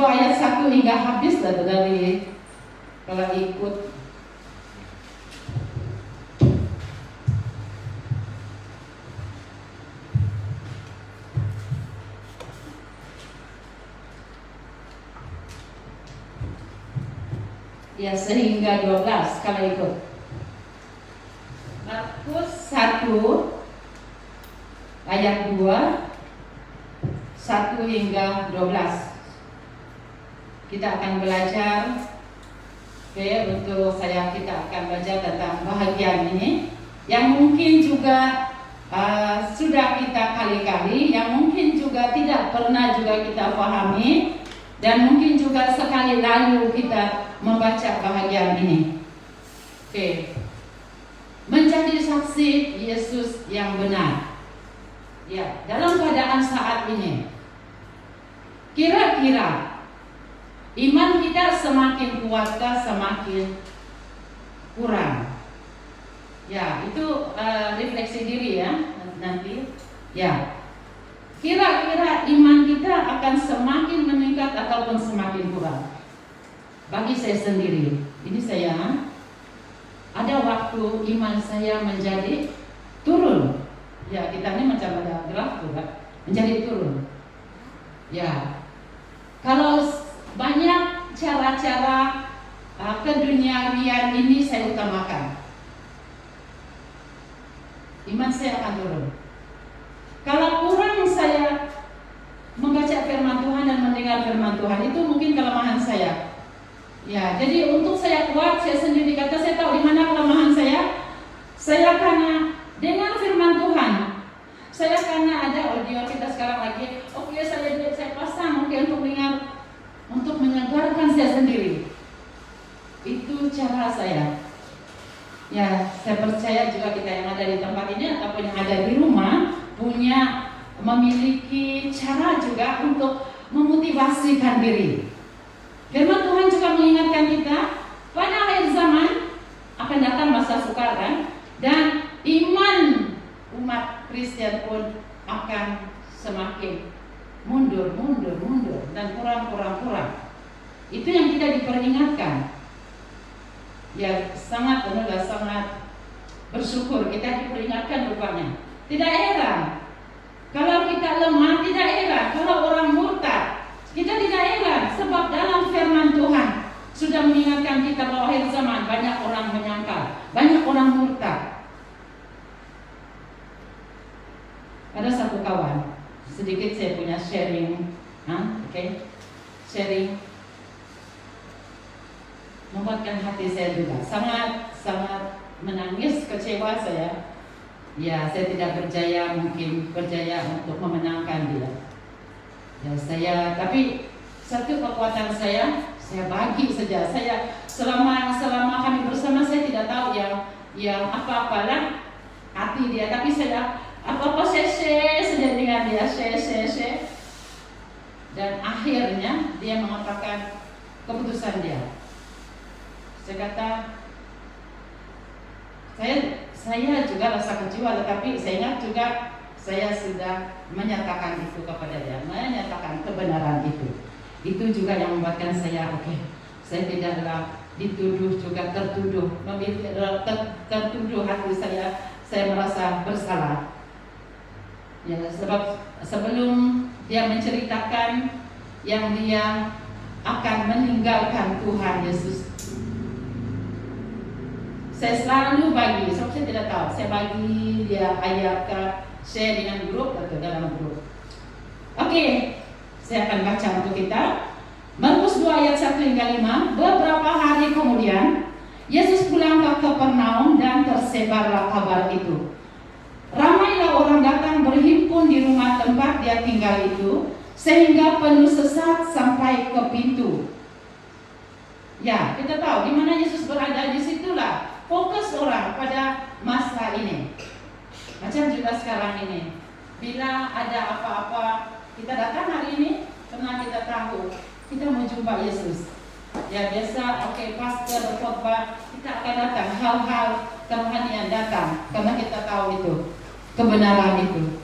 ayat 1 hingga habis dari kalau ikut ya sehingga 12 kalau ikut. Markus 1 ayat 2 1 hingga 12. Kita akan belajar kita akan belajar tentang bahagian ini yang mungkin juga sudah kita kali-kali, yang mungkin juga tidak pernah juga kita pahami, dan mungkin juga sekali lalu kita membaca bahagian ini. Oke. Menjadi saksi Yesus yang benar. Ya, dalam keadaan saat ini, kira-kira iman kita semakin kuatkah semakin kurang? Ya, itu refleksi diri ya nanti. Ya. Kira-kira iman kita akan semakin meningkat ataupun semakin kurang? Bagi saya sendiri, ini saya ada waktu iman saya menjadi turun. Ya, kita ini macam ada graf juga, menjadi turun. Ya, kalau banyak cara-cara keduniawian ini saya utamakan, iman saya akan turun. Kalau kurang saya membaca firman Tuhan dan mendengar firman Tuhan, itu mungkin kelemahan saya. Ya, jadi untuk saya kuat, saya sendiri kata saya tahu di mana kelemahan saya. Saya karena dengar firman Tuhan. Saya karena ada audio kita sekarang lagi. Oke, saya pasang untuk dengar, untuk menyegarkan saya sendiri. Itu cara saya. Ya, saya percaya juga kita yang ada di tempat ini ataupun yang ada di rumah memiliki cara juga untuk memotivasikan diri. Firman Tuhan juga mengingatkan kita pada akhir zaman akan datang masa sukar dan iman umat Kristen pun akan semakin mundur dan kurang. Itu yang kita diperingatkan. Ya, sangat bersyukur kita diperingatkan rupanya. Tidak heran kalau kita lemah, tidak heran kalau orang murtad. Kita tidak heran sebab dalam firman Tuhan sudah mengingatkan kita bahwa akhir zaman banyak orang menyangkal, banyak orang murtad. Ada satu kawan, sedikit saya punya sharing, sharing membuatkan hati saya juga sangat menangis, kecewa saya. Ya, saya tidak berjaya untuk memenangkan dia. Ya tapi satu kekuatan saya bagi saja. Saya selama kami bersama saya tidak tahu yang apa-apalah hati dia, tapi saya apa-apa saya share saja dengan dia, share. Dan akhirnya dia mengatakan keputusan dia. Saya kata, saya juga rasa kecewa, tetapi saya ingat juga saya sudah menyatakan itu kepada dia, menyatakan kebenaran itu. Itu juga yang membuatkan saya saya tidaklah dituduh juga tertuduh hati saya merasa bersalah. Ya, sebab sebelum dia menceritakan yang dia akan meninggalkan Tuhan Yesus, saya selalu bagi, sebab saya tidak tahu, saya bagi dia ayat share dengan grup atau dalam grup. Saya akan baca untuk kita. Markus 2 ayat 1 hingga 5. Beberapa hari kemudian Yesus pulang ke Kapernaum dan tersebarlah kabar itu. Ramailah orang datang berhimpun di rumah tempat dia tinggal itu, sehingga penuh sesak sampai ke pintu. Ya, kita tahu di mana Yesus berada, disitulah fokus orang pada masa ini. Macam juga sekarang ini, bila ada apa-apa kita datang hari ini karena kita tahu kita mau jumpa Yesus. Ya biasa, pastor khotbah, kita akan datang, hal-hal kerohanian datang karena kita tahu itu kebenaran itu.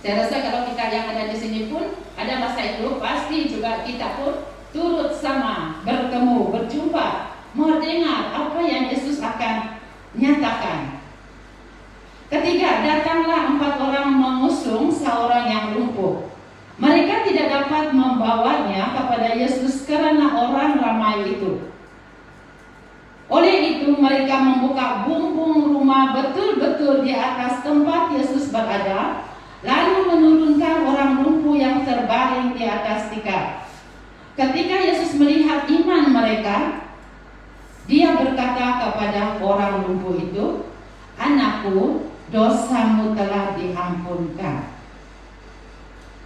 Saya rasa kalau kita yang ada di sini pun ada masa itu, pasti juga kita pun turut sama bertemu, berjumpa, mendengar apa yang Yesus akan nyatakan. Ketiga, datanglah 4 orang mengusung seorang yang lumpuh. Mereka tidak dapat membawanya kepada Yesus karena orang ramai itu. Oleh itu mereka membuka bumbung rumah betul-betul di atas tempat Yesus berada, lalu menurunkan orang lumpuh yang terbaring di atas tikar. Ketika Yesus melihat iman mereka, dia berkata kepada orang lumpuh itu, "Anakku, dosamu telah diampunkan."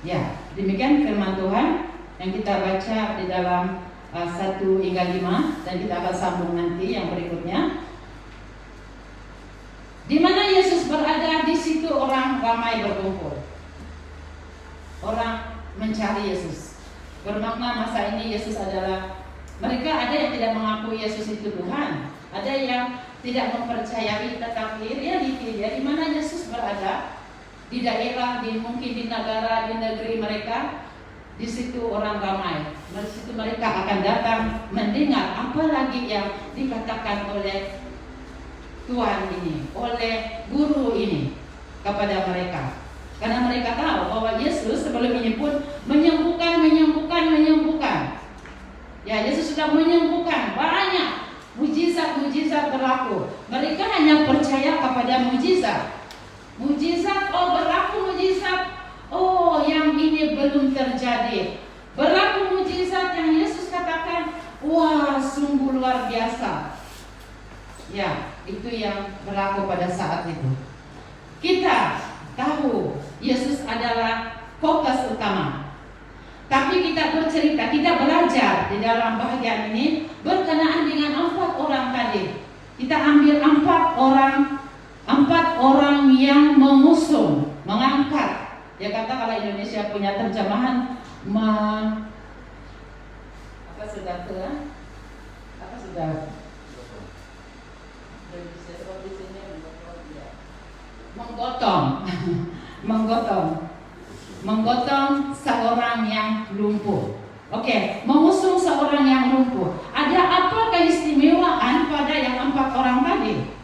Ya, demikian firman Tuhan yang kita baca di dalam 1 hingga 5, dan kita akan sambung nanti yang berikutnya. Di mana Yesus berada, di situ orang ramai berkumpul. Orang mencari Yesus. Bermakna masa ini Yesus adalah, mereka ada yang tidak mengakui Yesus itu Tuhan, ada yang tidak mempercayai, tetapi realiti dia di mana Yesus berada, di daerah, mungkin di negara, di negeri mereka, di situ orang ramai. Di situ mereka akan datang mendengar apa lagi yang dikatakan oleh Tuhan ini, oleh guru ini kepada mereka. Karena mereka tahu bahwa Yesus sebelum ini pun menyembuhkan. Ya, Yesus sudah menyembuhkan banyak, mujizat berlaku. Mereka hanya percaya kepada mujizat. Berlaku mujizat. Yang ini belum terjadi. Berlaku mujizat yang Yesus katakan, wah, sungguh luar biasa. Ya, itu yang berlaku pada saat itu. Kita tahu Yesus adalah fokus utama. Tapi kita bercerita, kita belajar di dalam bahagian ini berkenaan dengan 4 orang tadi. Kita ambil 4 orang yang mengusung, mengangkat. Ya, kata kalau Indonesia punya terjemahan menggotong seorang yang lumpuh. Mengusung seorang yang lumpuh. Ada apa keistimewaan pada yang 4 orang tadi?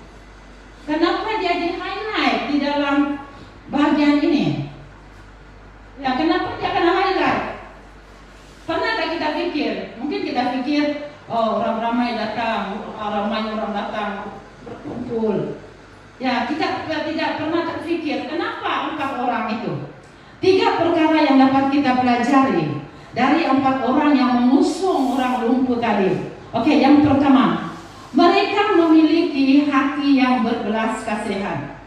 Kenapa dia di-highlight di dalam bagian ini? Ya, kenapa dia kena highlight? Pernahkah kita pikir? Mungkin kita pikir, orang ramai datang berkumpul. Ya, kita tidak pernah terpikir kenapa 4 orang itu. 3 perkara yang dapat kita pelajari dari 4 orang yang mengusung orang lumpuh tadi. Yang pertama, mereka memiliki hati yang berbelas kasihan.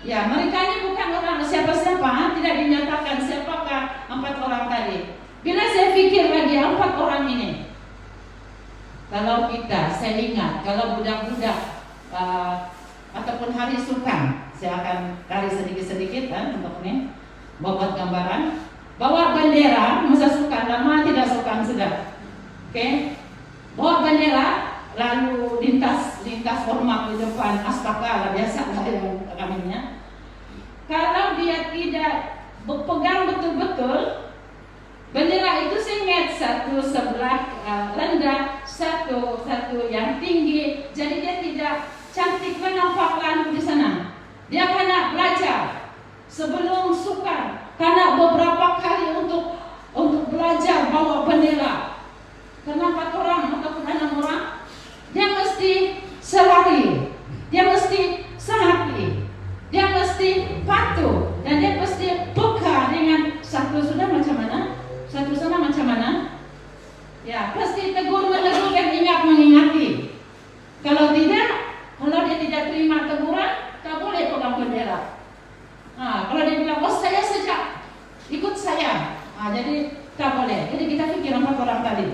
Ya, mereka ini bukan orang siapa-siapa, tidak dinyatakan siapakah 4 orang tadi. Bila saya pikir lagi 4 orang ini, kalau saya ingat, kalau budak-budak ataupun hari sukan, saya akan cari sedikit-sedikit untuk ini, buat gambaran. Bawa bendera, masa sukan, lama tidak sukan sudah. Oke, bawa bendera, lalu lintas hormat di depan astaka lah, biasa lah yang kaminya. Kalau dia tidak berpegang betul-betul, bendera itu sengit, satu sebelah rendah, satu yang tinggi, jadi dia tidak cantik nampak lalu di sana. Dia kena belajar sebelum sukan, karena beberapa kali untuk belajar bawa bendera. Karena 4 orang ataupun 6 orang, dia mesti selari, dia mesti sehati, dia mesti patuh, dan dia mesti peka dengan satu sudah macam mana, satu sana macam mana. Ya, pasti tegur menegur dan ingat mengingati. Kalau dia tidak terima teguran, tak boleh pegang bendera. Kalau dia bilang, oh saya sejak ikut saya, jadi tak boleh. Jadi kita pikir 4 orang tadi,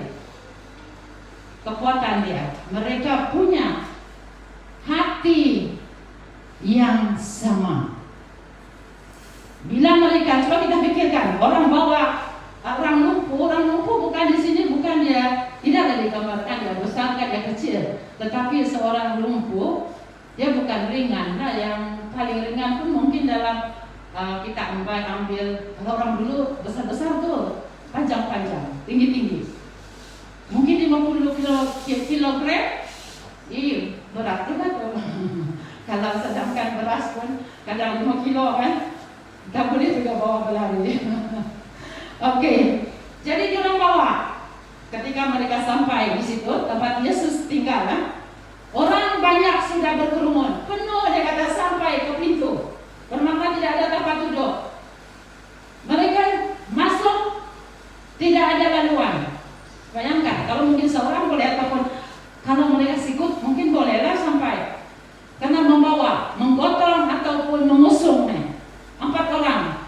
kekuatan dia, mereka punya hati yang sama. Bila mereka, coba kita pikirkan, orang lumpuh bukan di sini, bukan dia, tidak ada digambarkan dia besar, dia kecil, tetapi seorang lumpuh, dia bukan ringan. Nah, yang paling ringan pun mungkin dalam kita ambil, kalau orang dulu besar-besar tuh, panjang-panjang, tinggi-tinggi, mungkin 50 kilogram, berat juga tuh. Kalau sedangkan beras pun kadang 5 kilo kan, tak boleh juga bawa berlari. Oke, jadi dia orang bawa. Ketika mereka sampai di situ tempat Yesus tinggal, orang banyak sudah berkerumun, penuh, dia kata sampai ke pintu, bermakna tidak ada tempat duduk. Mereka masuk, tidak ada laluan. Bayangkan, kalau mungkin seorang boleh, ataupun kalau mereka sikut mungkin bolehlah sampai, karena membawa, menggotong ataupun mengusung 4 orang.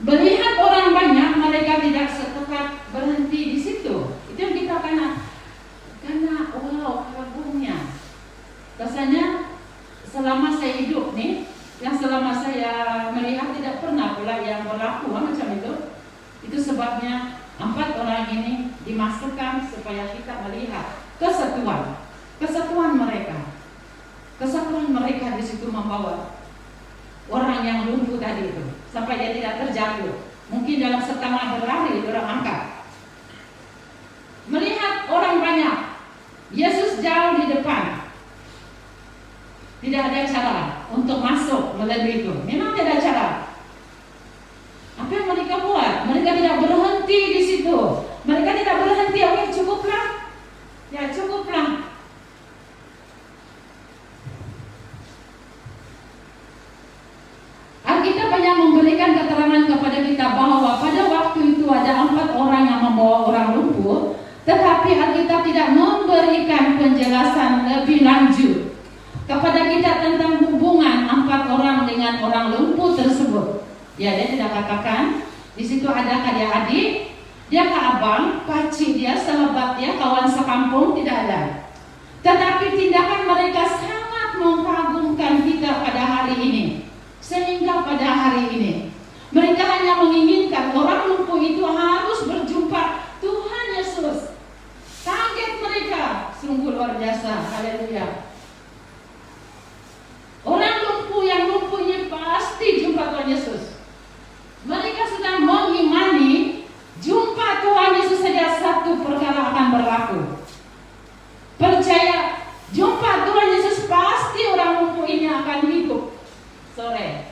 Melihat orang banyak, mereka tidak setekat berhenti di situ. Itu yang kita karena wow, kagumnya. Rasanya selama saya hidup yang selama saya melihat tidak pernah pula yang berlaku macam itu. Itu sebabnya 4 orang ini dimasukkan supaya kita melihat kesatuan mereka di situ membawa orang yang lumpuh tadi itu sampai dia tidak terjatuh. Mungkin dalam setengah berlari orang angkat. Melihat orang banyak, Yesus jauh di depan. Tidak ada cara untuk masuk melalui itu. Memang tidak ada cara. Apa yang mereka buat? Mereka tidak berhenti di situ. Mereka tidak berhenti. Oke, cukuplah. Ya, cukuplah. Alkitab banyak memberikan keterangan kepada kita bahwa pada waktu itu ada 4 orang yang membawa orang lumpuh, tetapi Alkitab tidak memberikan penjelasan lebih lanjut kepada kita tentang hubungan 4 orang dengan orang lumpuh tersebut. Ya, dia tidak katakan di situ adakah dia adik, dia ke abang, pakcik dia, sahabat dia, kawan sekampung, tidak ada. Tetapi tindakan mereka sangat mengagumkan kita pada hari ini. Sehingga pada hari ini mereka hanya menginginkan orang lumpuh itu harus berjumpa Tuhan Yesus. Kaget mereka, sungguh luar biasa. Haleluya. Orang lumpuh yang lumpuhnya pasti jumpa Tuhan Yesus. Mereka sudah mengimani jumpa Tuhan Yesus saja satu perkara akan berlaku. Percaya jumpa Tuhan Yesus pasti orang lumpuh ini akan hidup. Sore,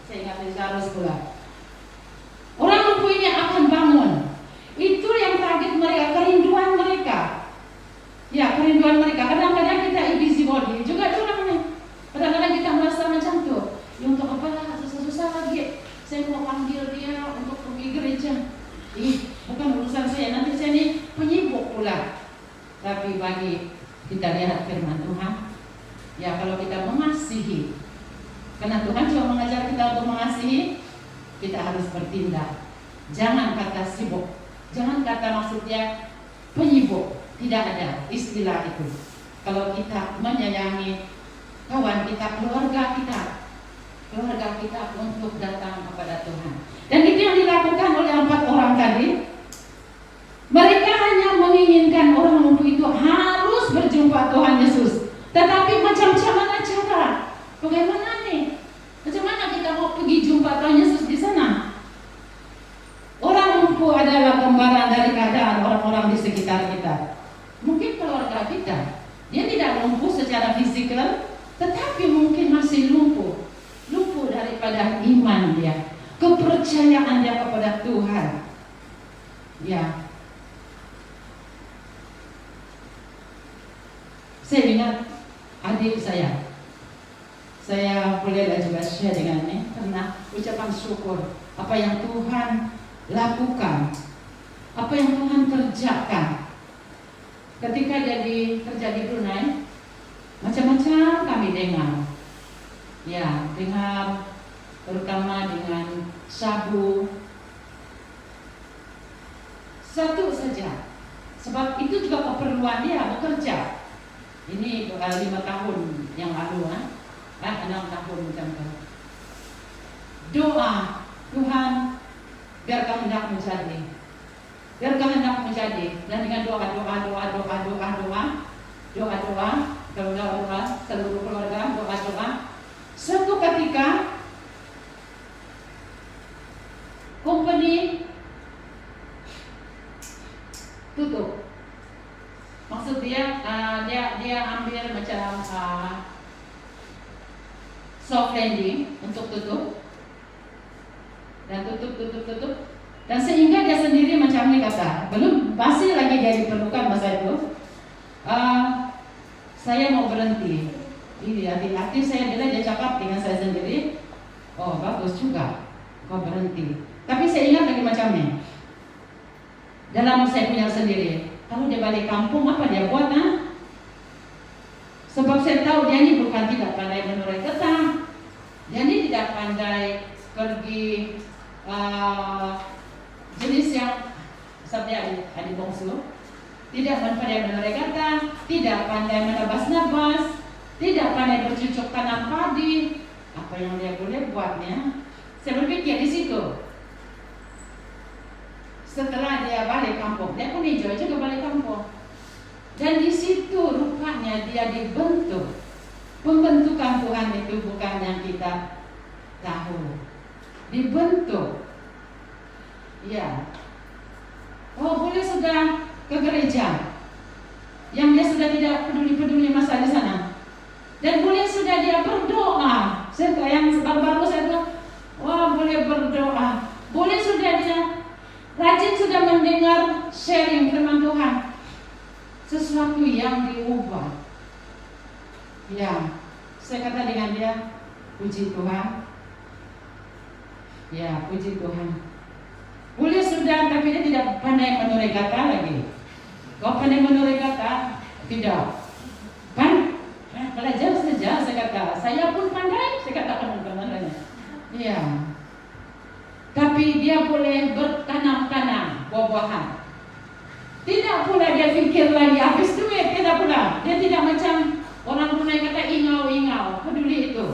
saya ingat dari Charles pula. Orang lumpuh ini akan bangun. Itu yang target mereka, kerinduan mereka. Ya, kerinduan mereka. Kadang-kadang kita busybody juga curang nih. Kadang-kadang kita merasa macam tuh. Ya untuk apa lah, susah-susah lagi. Saya mau panggil dia untuk pergi gereja. Bukan urusan saya. Nanti saya ini penyibuk pula. Tapi bagi kita lihat firman Tuhan. Ya, kalau kita mengasihi Karena Tuhan cuma mengajar kita untuk mengasihi, kita harus bertindak. Jangan kata sibuk, jangan kata maksudnya penyibuk. Tidak ada istilah itu. Kalau kita menyayangi kawan kita, keluarga kita untuk datang kepada Tuhan. Dan itu yang dilakukan oleh 4 orang tadi. Mereka hanya menginginkan orang lumpuh itu harus berjumpa Tuhan Yesus. Tetapi macam-macam mana cara? Bagaimana nih? Macam mana kita mau pergi jumpa Tuhan Yesus di sana? Orang lumpuh adalah gambaran dari keadaan orang-orang di sekitar kita. Mungkin keluarga kita, dia tidak lumpuh secara fisikal, tetapi mungkin masih lumpuh daripada iman dia, kepercayaan dia kepada Tuhan. Ya, saya ingat adik saya boleh juga share dengannya karena ucapan syukur apa yang Tuhan lakukan, apa yang Tuhan kerjakan. Ketika dia kerja di Brunei, macam-macam kami dengar. Ya, dengar terutama dengan sabu. Satu saja, sebab itu juga keperluan dia bekerja. Ini 5 tahun yang lalu, 6 tahun macam itu. Doa, Tuhan biar kehendak menjadi. Biar kehendak menjadi. Dan dengan doa, seluruh keluarga doa. Suatu ketika company tutup. Maksud dia ambil macam soft landing untuk tutup. Dan tutup. Dan sehingga dia sendiri macam ini kata, belum pasti lagi dia diperlukan masa itu. Saya mau berhenti. Ini hati-hati saya bila dia cakap dengan saya sendiri, oh bagus juga, kau berhenti. Tapi saya ingat lagi macamnya. Dalam saya punya sendiri, kalau dia balik kampung apa dia buat? Sebab saya tahu dia ini bukan tidak pandai menurai getah, dia ini tidak pandai pergi jenis yang seperti adik bongsu, tidak pandai menurai getah, tidak pandai menebas-nebas, tidak pandai bercucuk tanam padi. Apa yang dia boleh buatnya? Saya berpikir di situ. Setelah dia balik kampung, dia pun enjoy juga balik kampung. Dan di situ rupanya dia dibentuk. Pembentukan Tuhan itu bukan yang kita tahu. Dibentuk. Ya. Oh, boleh sudah ke gereja. Yang dia sudah tidak peduli masa di sana. Dan boleh sudah dia berdoa. Saya yang baru saya bilang, wah boleh berdoa. Boleh sudah dia rajin sudah mendengar sharing firman Tuhan. Sesuatu yang diubah. Ya, saya kata dengan dia, puji Tuhan. Ya, puji Tuhan. Boleh sudah, tapi dia tidak pandai menurai kata lagi. Kau pandai menurai kata? Tidak. Kan? Belajar saja, saya kata. Saya pun pandai, saya katakan teman-temannya. Iya. Tapi dia boleh bertanam-tanam buah-buahan. Tidak pula dia fikir lagi habis duit, tidak pula. Dia tidak macam orang Brunei kata ingau-ingau, peduli itu.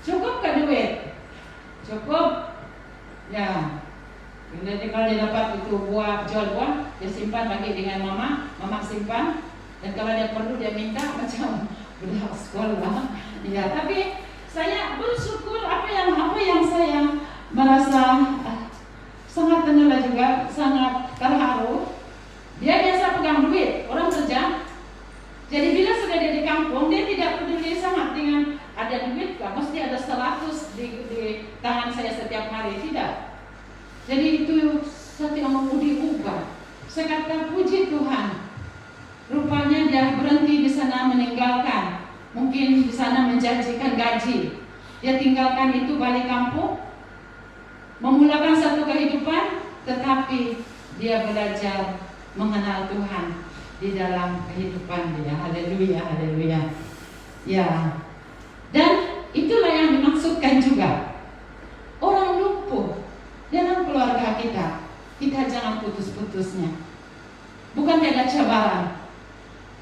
Cukup ke duit? Cukup. Ya. Kalau dia dapat itu buah, jual buah, dia simpan lagi dengan mama simpan. Dan kalau dia perlu dia minta macam budak sekolah. Ya, tapi saya bersyukur apa yang saya merasa sangat tenang juga, sangat terharu. Dia biasa pegang duit, orang kerja. Jadi bila sudah dia di kampung, dia tidak peduli sangat dengan ada duit gak, mesti ada 100 di tangan saya setiap hari, tidak. Jadi itu satu yang mau diubah. Saya kata puji Tuhan. Rupanya dia berhenti di sana meninggalkan. Mungkin di sana menjanjikan gaji. Dia tinggalkan itu balik kampung. Memulakan satu kehidupan. Tetapi dia belajar mengenal Tuhan di dalam kehidupan dia. Haleluya, haleluya. Ya. Dan itulah yang maksudkan juga. Orang lumpuh dalam keluarga kita jangan putus-putusnya. Bukan tiada cabaran.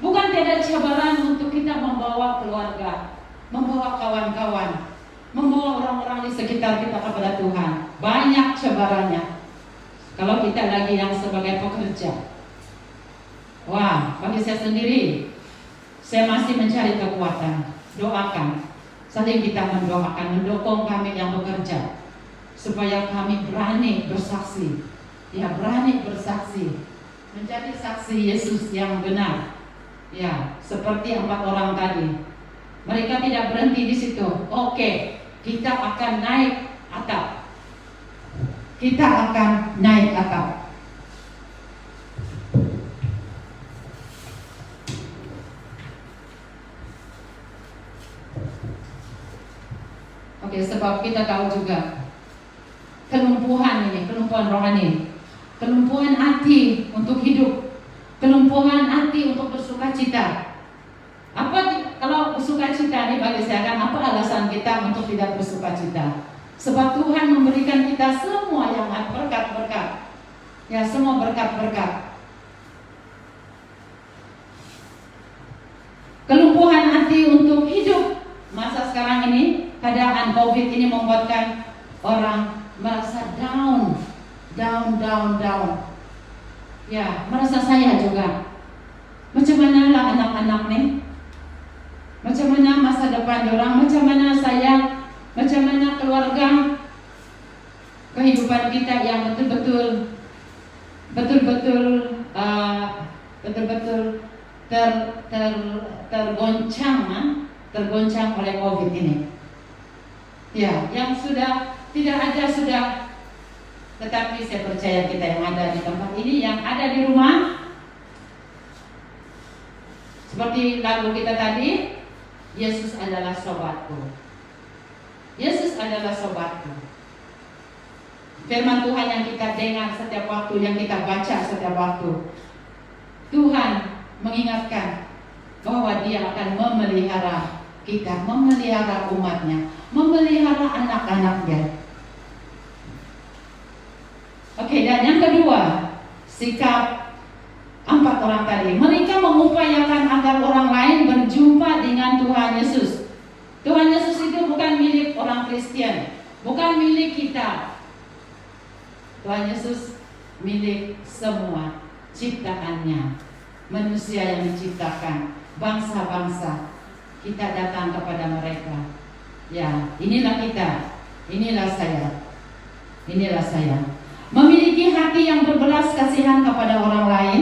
Bukan tiada cabaran untuk kita membawa keluarga, membawa kawan-kawan, membawa orang-orang di sekitar kita kepada Tuhan. Banyak cabarannya. Kalau kita lagi yang sebagai pekerja, wah, bagi saya sendiri, saya masih mencari kekuatan. Doakan, saling kita mendoakan, mendukung kami yang bekerja, supaya kami berani bersaksi. Ya, berani bersaksi, menjadi saksi Yesus yang benar. Ya, seperti 4 orang tadi. Mereka tidak berhenti di situ. Oke, kita akan naik atap. Kita akan naik atap. Oke, sebab kita tahu juga kelumpuhan ini, kelumpuhan rohani, kelumpuhan hati untuk hidup, kelumpuhan hati untuk bersuka cita. Kalau bersuka cita ini bagi saya kan, apa alasan kita untuk tidak bersuka cita? Sebab Tuhan memberikan kita semua yang berkat-berkat. Ya, semua berkat-berkat. Kelumpuhan hati untuk hidup. Masa sekarang ini, keadaan COVID ini membuatkan orang merasa down. Ya, merasa saya juga. Macam mana lah anak-anak nih? Macam mana masa depan orang? Macam mana saya? Macam mana keluarga? Kehidupan kita yang betul-betul tergoncang oleh COVID ini. Ya, yang sudah tidak ada sudah. Tetapi saya percaya kita yang ada di tempat ini, yang ada di rumah, seperti lagu kita tadi, Yesus adalah sobatku. Yesus adalah sobatku. Firman Tuhan yang kita dengar setiap waktu, yang kita baca setiap waktu, Tuhan mengingatkan bahwa Dia akan memelihara kita, memelihara umatnya, memelihara anak-anaknya. Oke, dan yang kedua, sikap 4 orang tadi. Mereka mengupayakan agar orang lain berjumpa dengan Tuhan Yesus. Tuhan Yesus itu bukan milik orang Kristen, bukan milik kita. Tuhan Yesus milik semua ciptaannya, manusia yang diciptakan, bangsa-bangsa. Kita datang kepada mereka. Ya, inilah kita, inilah saya, inilah saya. Memiliki hati yang berbelas kasihan kepada orang lain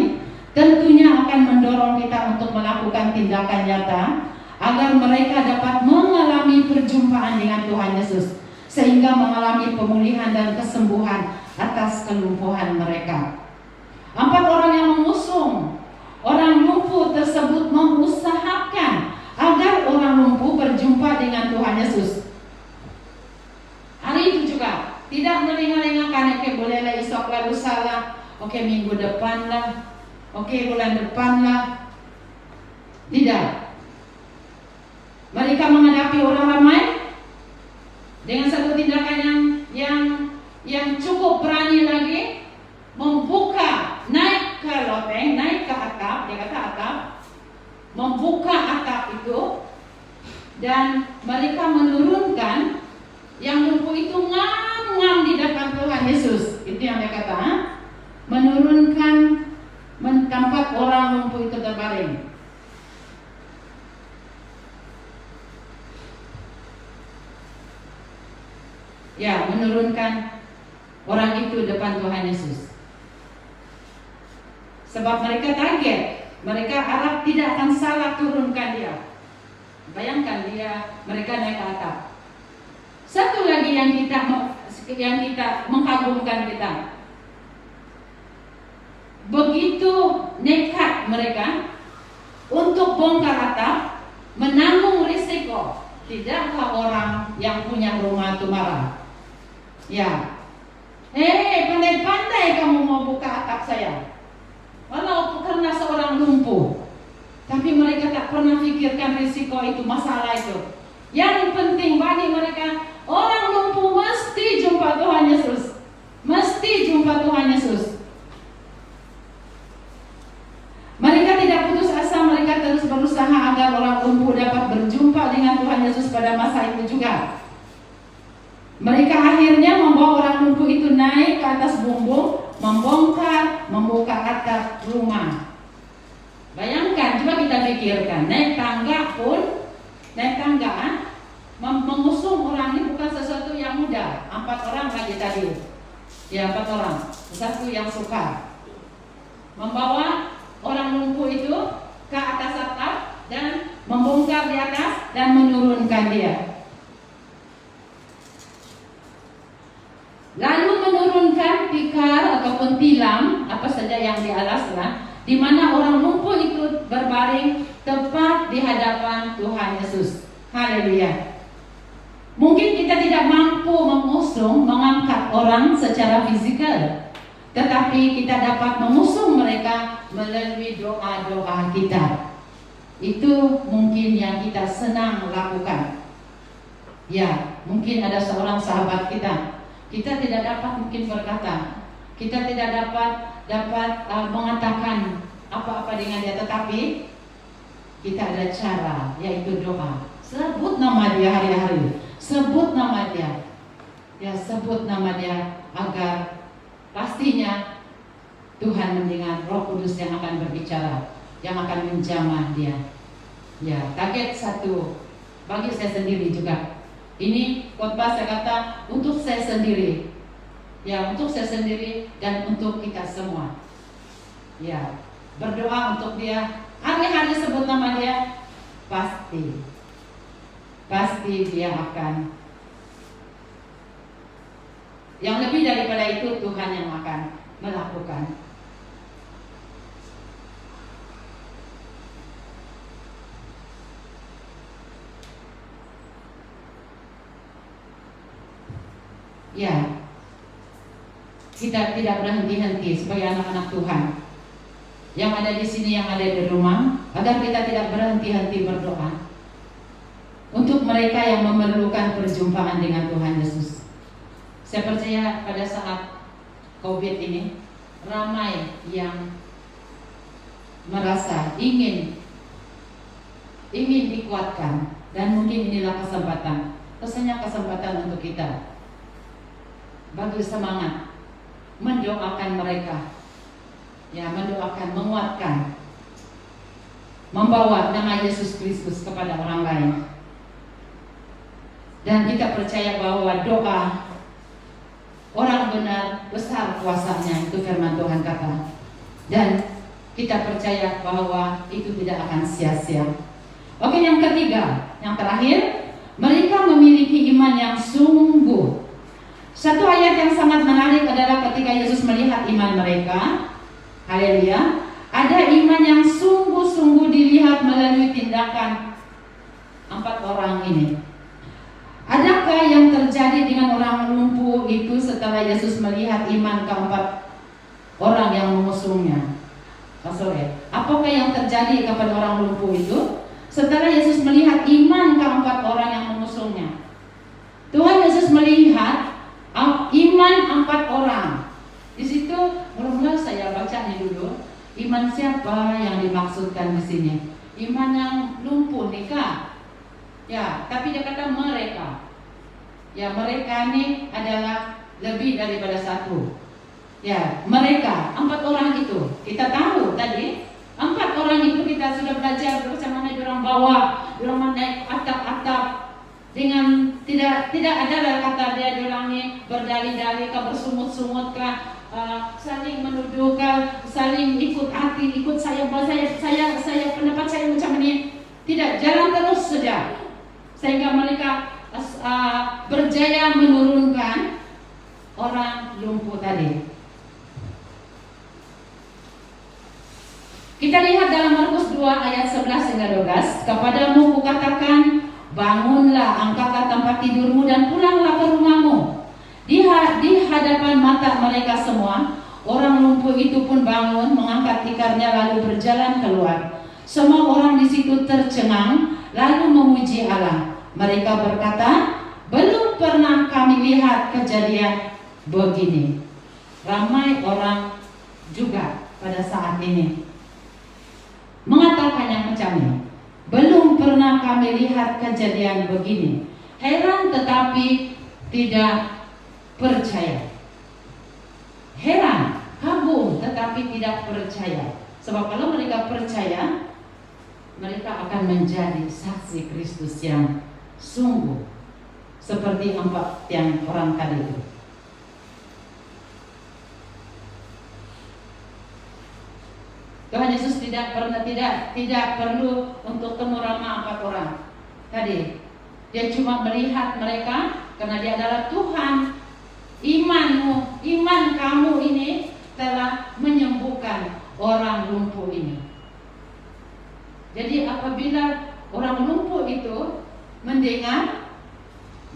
tentunya akan mendorong kita untuk melakukan tindakan nyata agar mereka dapat mengalami perjumpaan dengan Tuhan Yesus, sehingga mengalami pemulihan dan kesembuhan atas kelumpuhan mereka. 4 orang yang mengusung orang lumpuh tersebut mengusahakan agar orang lumpuh berjumpa dengan Tuhan Yesus. Hari itu juga tidak melengah-lengahkan, oke bolehlah esok lalu salah, oke minggu depan lah, oke bulan depan lah. Tidak. Mereka menghadapi orang ramai dengan satu tindakan yang cukup berani lagi, membuka, naik ke loteng, naik ke atap, dia kata atap, membuka atap itu, dan mereka menurunkan yang lumpuh itu ngam di depan Tuhan Yesus. Itu yang dia kata, menurunkan tempat orang lumpuh itu terbaring. Ya, menurunkan orang itu depan Tuhan Yesus. Sebab mereka target, mereka harap tidak akan salah turunkan dia. Bayangkan mereka naik ke atap. Satu lagi yang kita mengagumkan kita. Begitu nekat mereka untuk bongkar atap, menanggung risiko. Tidakkah orang yang punya rumah itu marah? Ya. Pandai-pandai kamu mau buka atap saya. Walau karena seorang lumpuh. Tapi mereka tak pernah pikirkan risiko itu, masalah itu. Yang penting bagi mereka Orang lumpuh mesti jumpa Tuhan Yesus. Mesti jumpa Tuhan Yesus. Mereka tidak putus asa, mereka terus berusaha agar orang lumpuh dapat berjumpa dengan Tuhan Yesus pada masa itu juga. Mereka akhirnya membawa orang lumpuh itu naik ke atas bumbung, membongkar, membuka atap rumah. Bayangkan, coba kita pikirkan, naik tangga, mengusung orang ini bukan sesuatu yang mudah. 4 orang lagi tadi, ya 4 orang, satu yang suka membawa orang lumpuh itu ke atas atap dan membongkar di atas dan menurunkan dia. Lalu menurunkan tikar ataupun tilam, apa saja yang di atasnya, di mana orang lumpuh itu berbaring tepat di hadapan Tuhan Yesus. Haleluya. Mungkin kita tidak mampu mengangkat orang secara fisikal, tetapi kita dapat mengusung mereka melalui doa-doa kita. Itu mungkin yang kita senang lakukan. Ya, mungkin ada seorang sahabat kita tidak dapat mungkin berkata, kita tidak dapat mengatakan apa-apa dengan dia, tetapi kita ada cara, yaitu doa. Sebut nama dia hari-hari, sebut nama dia, ya sebut nama dia, agar pastinya Tuhan mendengar, Roh Kudus yang akan berbicara, yang akan menjamah dia. Ya, target 1 bagi saya sendiri juga. Ini khotbah saya kata untuk saya sendiri, ya untuk saya sendiri dan untuk kita semua. Ya, berdoa untuk dia, hari-hari sebut nama dia, pasti dia akan. Yang lebih daripada itu Tuhan yang akan melakukan. Ya, kita tidak berhenti-henti sebagai anak-anak Tuhan yang ada di sini, yang ada di rumah, agar kita tidak berhenti-henti berdoa untuk mereka yang memerlukan perjumpaan dengan Tuhan Yesus. Saya percaya pada saat COVID ini, ramai yang merasa ingin dikuatkan, dan mungkin inilah kesempatan untuk kita bagi semangat mendoakan mereka, ya mendoakan, menguatkan, membawa nama Yesus Kristus kepada orang lain. Dan kita percaya bahwa doa orang benar besar kuasanya, itu firman Tuhan kata. Dan kita percaya bahwa itu tidak akan sia-sia. Oke, yang ketiga, yang terakhir, mereka memiliki iman yang sungguh. Satu ayat yang sangat menarik adalah ketika Yesus melihat iman mereka. Haleluya. Ada iman yang sungguh-sungguh dilihat melalui tindakan 4 orang ini. Adakah yang terjadi dengan orang lumpuh itu setelah Yesus melihat iman ke-4 orang yang mengusungnya? Apakah yang terjadi kepada orang lumpuh itu setelah Yesus melihat iman ke-4 orang yang mengusungnya? Tuhan Yesus melihat iman 4 orang. Di situ mula-mula saya baca nih dulu. Iman siapa yang dimaksudkan di sini? Iman yang lumpuh nikah. Ya, tapi dia kata mereka. Ya, mereka ini adalah lebih daripada 1. Ya, mereka 4 orang itu. Kita tahu tadi 4 orang itu kita sudah belajar bagaimana orang bawa, orang naik atap-atap. Dengan tidak ada kata dia orang ini berdali-dali kah, bersungut-sungut kah, saling menuduh kah, saling ikut hati, ikut saya pendapat saya macam ini. Tidak, jalan terus saja sehingga mereka berjaya menurunkan orang lumpuh tadi. Kita lihat dalam Markus 2 ayat 11 hingga 12. Kepadamu kukatakan, bangunlah, angkatlah tempat tidurmu dan pulanglah ke rumahmu. Di hadapan mata mereka semua, orang lumpuh itu pun bangun, mengangkat tikarnya lalu berjalan keluar. Semua orang di situ tercengang lalu memuji Allah. Mereka berkata, Belum pernah kami lihat kejadian begini. Ramai orang juga pada saat ini mengatakan yang macam ini. Belum pernah kami lihat kejadian begini. Heran tetapi tidak percaya. Heran, kagum tetapi tidak percaya. Sebab kalau mereka percaya, mereka akan menjadi saksi Kristus yang sungguh seperti 4 yang orang tadi itu. Tuhan Yesus tidak perlu untuk temu ramah 4 orang tadi. Dia cuma melihat mereka karena dia adalah Tuhan. Iman kamu ini telah menyembuhkan orang lumpuh ini. Jadi apabila orang lumpuh itu mendengar,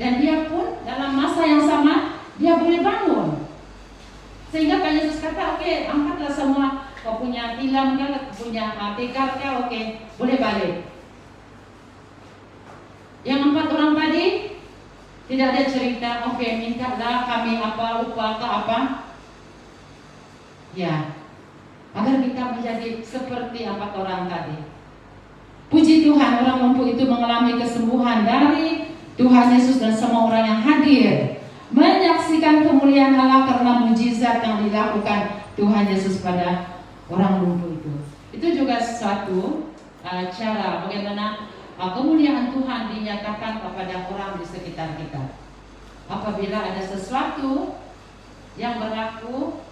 dan dia pun dalam masa yang sama dia boleh bangun. Sehingga Tuhan Yesus kata, oke, angkatlah semua. Kau punya tilam kah, punya tikar kah, oke, boleh balik. Yang 4 orang tadi tidak ada cerita, oke, mintalah kami apa, upah ke apa. Ya, agar kita menjadi seperti 4 orang tadi. Puji Tuhan, orang lumpuh itu mengalami kesembuhan dari Tuhan Yesus dan semua orang yang hadir menyaksikan kemuliaan Allah karena mujizat yang dilakukan Tuhan Yesus pada orang lumpuh itu. Itu juga suatu cara bagaimana kemuliaan Tuhan dinyatakan kepada orang di sekitar kita. Apabila ada sesuatu yang berlaku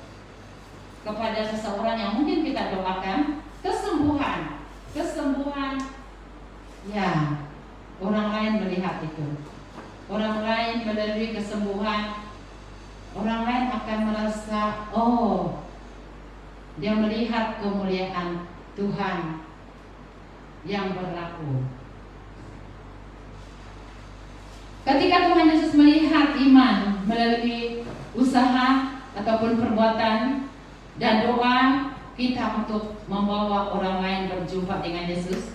kepada seseorang yang mungkin kita doakan, kesembuhan, ya, orang lain melihat itu. Orang lain melalui kesembuhan, orang lain akan merasa, oh, dia melihat kemuliaan Tuhan yang berlaku. Ketika Tuhan Yesus melihat iman melalui usaha ataupun perbuatan dan doa kita untuk membawa orang lain berjumpa dengan Yesus,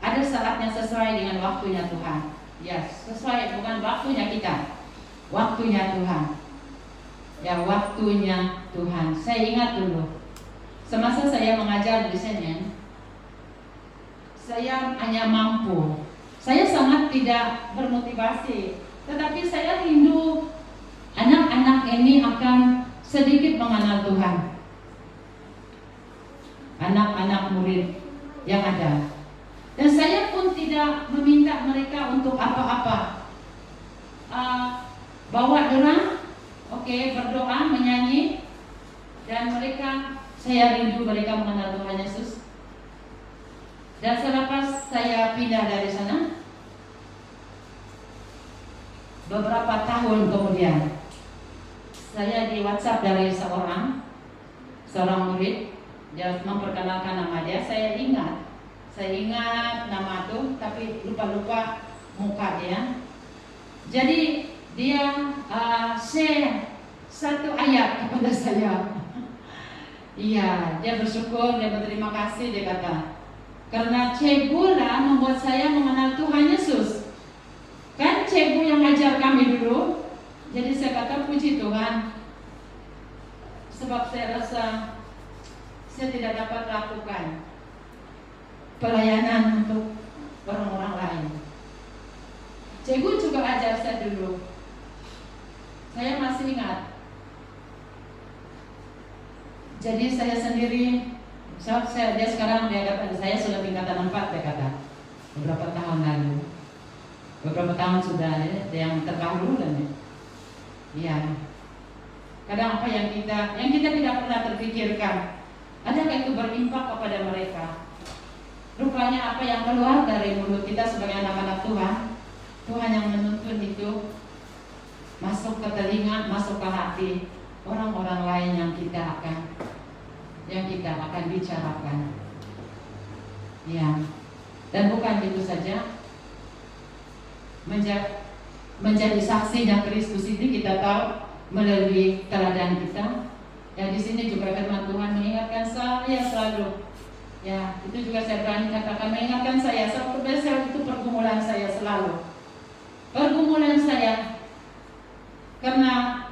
ada saatnya sesuai dengan waktunya Tuhan. Ya, sesuai, bukan waktunya kita, waktunya Tuhan. Ya, waktunya Tuhan. Saya ingat dulu, semasa saya mengajar di sini, saya hanya mampu. Saya sangat tidak bermotivasi, tetapi saya rindu anak-anak ini akan sedikit mengenal Tuhan. Anak-anak murid yang ada. Dan saya pun tidak meminta mereka untuk apa-apa. Bawa doa, oke, berdoa, menyanyi, dan mereka, saya rindu mereka mengenal Tuhan Yesus. Dan selepas saya pindah dari sana, beberapa tahun kemudian, saya di WhatsApp dari seorang murid, dia memperkenalkan nama dia. Saya ingat nama itu, tapi lupa muka dia. Jadi dia share satu ayat kepada saya. Iya, dia bersyukur, dia berterima kasih, dia kata, karena cikgu lah membuat saya mengenal Tuhan Yesus. Kan cikgu yang ngajar kami dulu. Jadi saya kata, puji Tuhan, sebab saya rasa saya tidak dapat lakukan pelayanan untuk orang-orang lain. Cikgu juga ajar saya dulu. Saya masih ingat. Jadi saya sendiri, dia sekarang dia kata, saya sudah tingkatan 4, dia kata, beberapa tahun lalu. Beberapa tahun sudah, yang terdahulu dan ya. Kadang apa yang kita tidak pernah terpikirkan, adakah itu berimpak kepada mereka? Rupanya apa yang keluar dari mulut kita sebagai anak-anak Tuhan yang menuntun itu masuk ke telinga, masuk ke hati orang-orang lain yang kita akan bicarakan. Ya. Dan bukan itu saja, menjadi saksinya Kristus ini kita tahu melalui teladan kita. Dan di sini juga firman Tuhan mengingatkan saya selalu. Ya, itu juga saya berani katakan, mengingatkan saya, seperti itu pergumulan saya selalu. pergumulan saya. Karena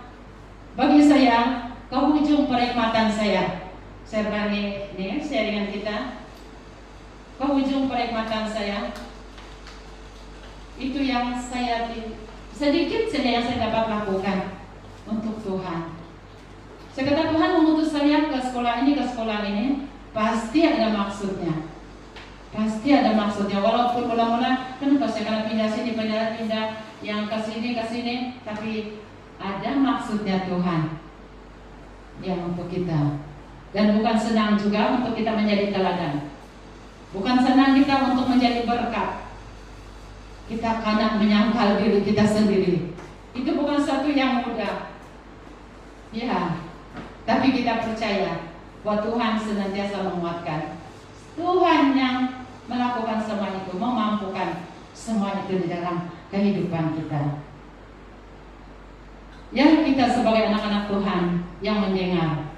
bagi saya, keujung penikmatan saya. Saya berani nih sharingan kita. Keujung penikmatan saya itu yang sedikit saja yang saya dapat lakukan untuk Tuhan. Saya kata Tuhan mengutus saya ke sekolah ini, pasti ada maksudnya. Pasti ada maksudnya. Walaupun mula-mula kenapa saya kena pindah sini, pindah yang ke sini, tapi ada maksudnya Tuhan yang untuk kita. Dan bukan senang juga untuk kita menjadi teladan. Bukan senang kita untuk menjadi berkat. Kita kadang menyangkal diri kita sendiri. Itu bukan sesuatu yang mudah. Ya, tapi kita percaya bahwa Tuhan senantiasa menguatkan. Tuhan yang melakukan semua itu, memampukan semua itu di dalam kehidupan kita. Ya, kita sebagai anak-anak Tuhan yang mendengar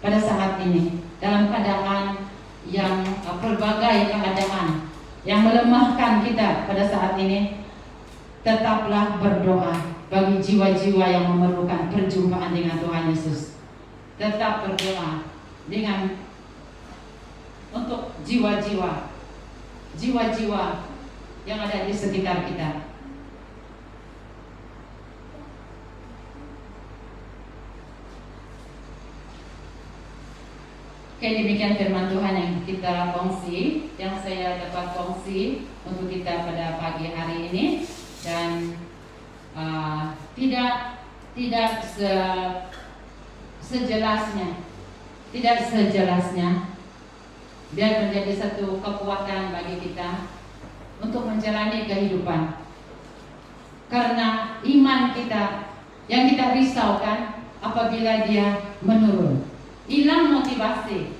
pada saat ini dalam keadaan yang berbagai keadaan yang melemahkan kita pada saat ini, tetaplah berdoa bagi jiwa-jiwa yang memerlukan perjumpaan dengan Tuhan Yesus. Tetap berdoa untuk jiwa-jiwa yang ada di sekitar kita. Oke, demikian firman Tuhan yang kita kongsi, yang saya dapat kongsi untuk kita pada pagi hari ini. Dan tidak sejelasnya, biar menjadi satu kekuatan bagi kita untuk menjalani kehidupan. Karena iman kita yang kita risaukan apabila dia menurun, hilang motivasi.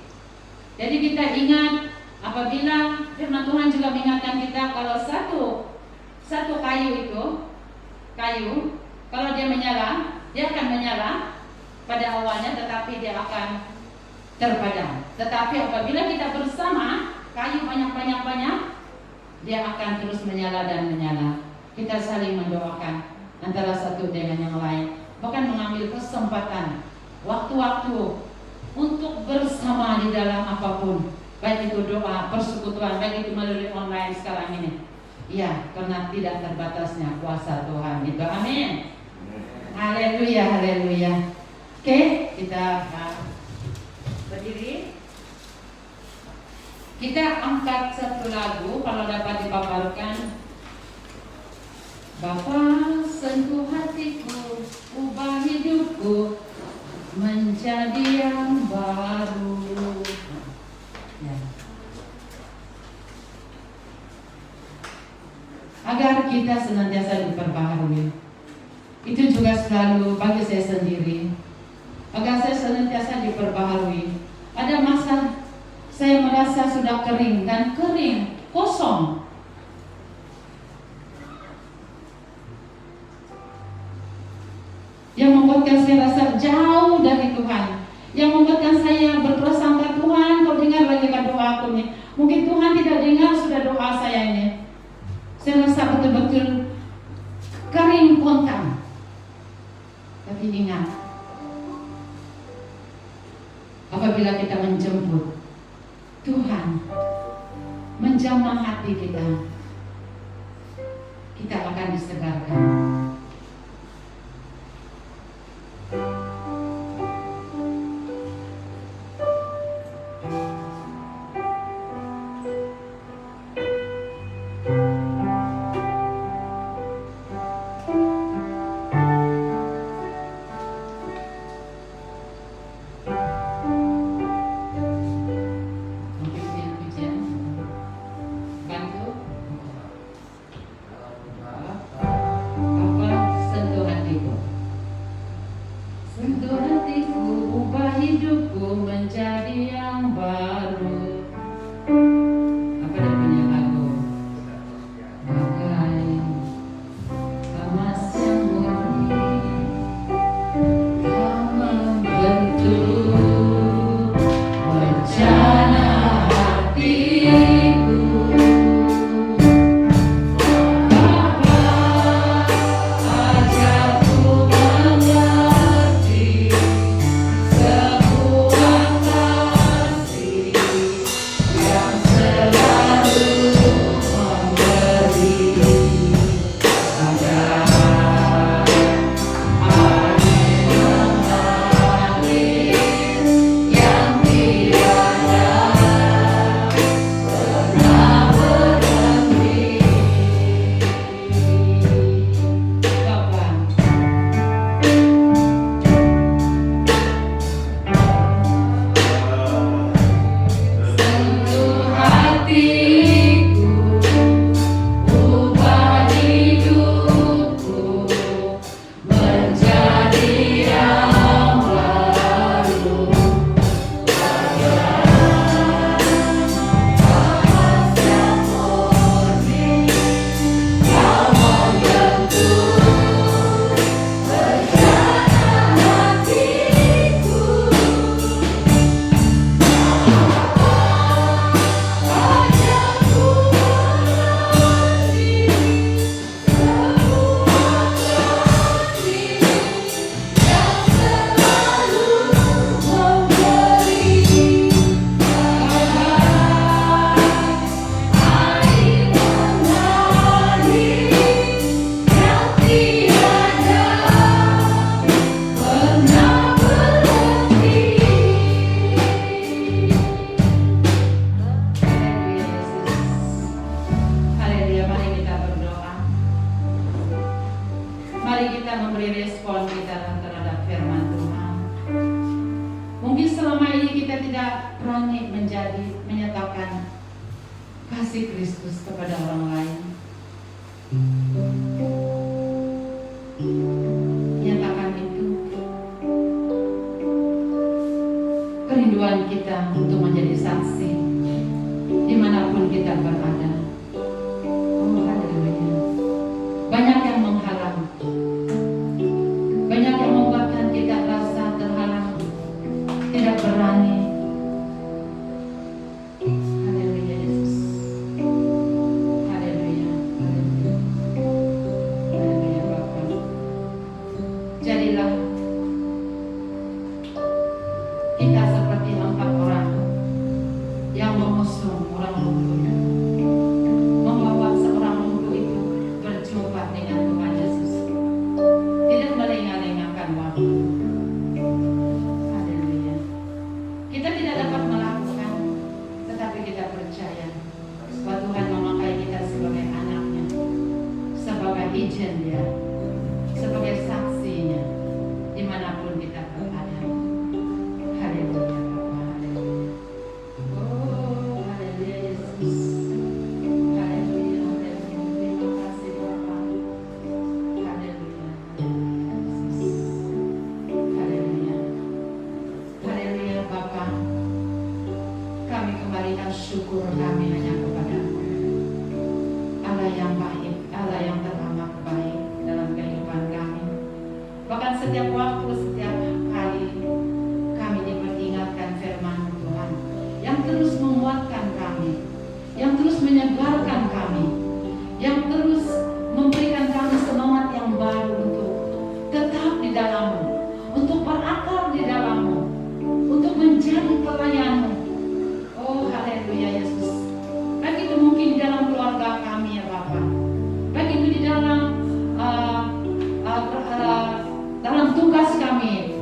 Jadi kita ingat apabila firman Tuhan juga mengingatkan kita kalau satu kayu kalau dia menyala, dia akan menyala pada awalnya, tetapi dia akan terpadam. Tetapi apabila kita bersama kayu banyak, dia akan terus menyala dan menyala. Kita saling mendoakan antara satu dengan yang lain, bahkan mengambil kesempatan waktu-waktu untuk bersama di dalam apapun, baik itu doa, persekutuan, baik itu melalui online sekarang ini. Ya, karena tidak terbatasnya kuasa Tuhan itu. Amin. Haleluya, haleluya. Oke, kita berdiri. Kita angkat satu lagu kalau dapat dipaparkan. Bapa, sentuh hatiku, ubah hidupku menjadi yang baru. Ya. Agar kita senantiasa diperbaharui. Itu juga selalu bagi saya sendiri. Agar saya senantiasa diperbaharui. Ada masa saya merasa sudah kering, kosong. Yang membuatkan saya rasa jauh dari Tuhan. Yang membuatkan saya berprasangka, Tuhan, kau dengar lagi doa aku nih. Mungkin Tuhan tidak dengar sudah doa saya ini. Saya rasa betul-betul kering kontan. Tapi ingat, apabila kita menjemput Tuhan, menjamah hati kita, kita akan disegarkan. berani menyatakan kasih Kristus kepada orang lain. Nyatakan itu kerinduan kita untuk menjadi saksi dimanapun kita berada. Oh, haleluya. Banyak yang menghalang, banyak yang membuatkan kita rasa terhalang, tidak berani. Haleluya Yesus. Haleluya. Haleluya. Haleluya Bapa. Jadilah kita seperti 4 orang yang mengusung orang lumpuh, membawa seorang lumpuh itu berjumpa dengan Tuhan Yesus, tidak melengah-lengahkan waktu. Haleluya. Kita tidak dapat melakukan, tetapi kita percaya bahwa Tuhan memakai kita sebagai anaknya, sebagai agent Dia, sebagai saksinya dimanapun kita berada. Haleluya Bapa, haleluya. Oh, haleluya Yesus. Haleluya, haleluya. Terima kasih Bapa. Haleluya, Yesus. Haleluya. Haleluya Bapa. Kami kembalikan syukur kami hanya kepada-Mu, Allah yang baik, Allah yang teramat baik dalam kehidupan kami. Bahkan setiap waktu, setiap kali kami diperingatkan firman-Mu Tuhan, yang terus menguatkan kami, yang terus menyegarkan kami, yang terus memberikan kami semangat yang baru untuk tetap di dalam-Mu, untuk berakar di dalam-Mu, untuk menjadi pelayan-Mu. Oh, haleluya Yesus. Baik itu mungkin di dalam keluarga kami ya Bapa, baik itu di dalam dalam tugas kami,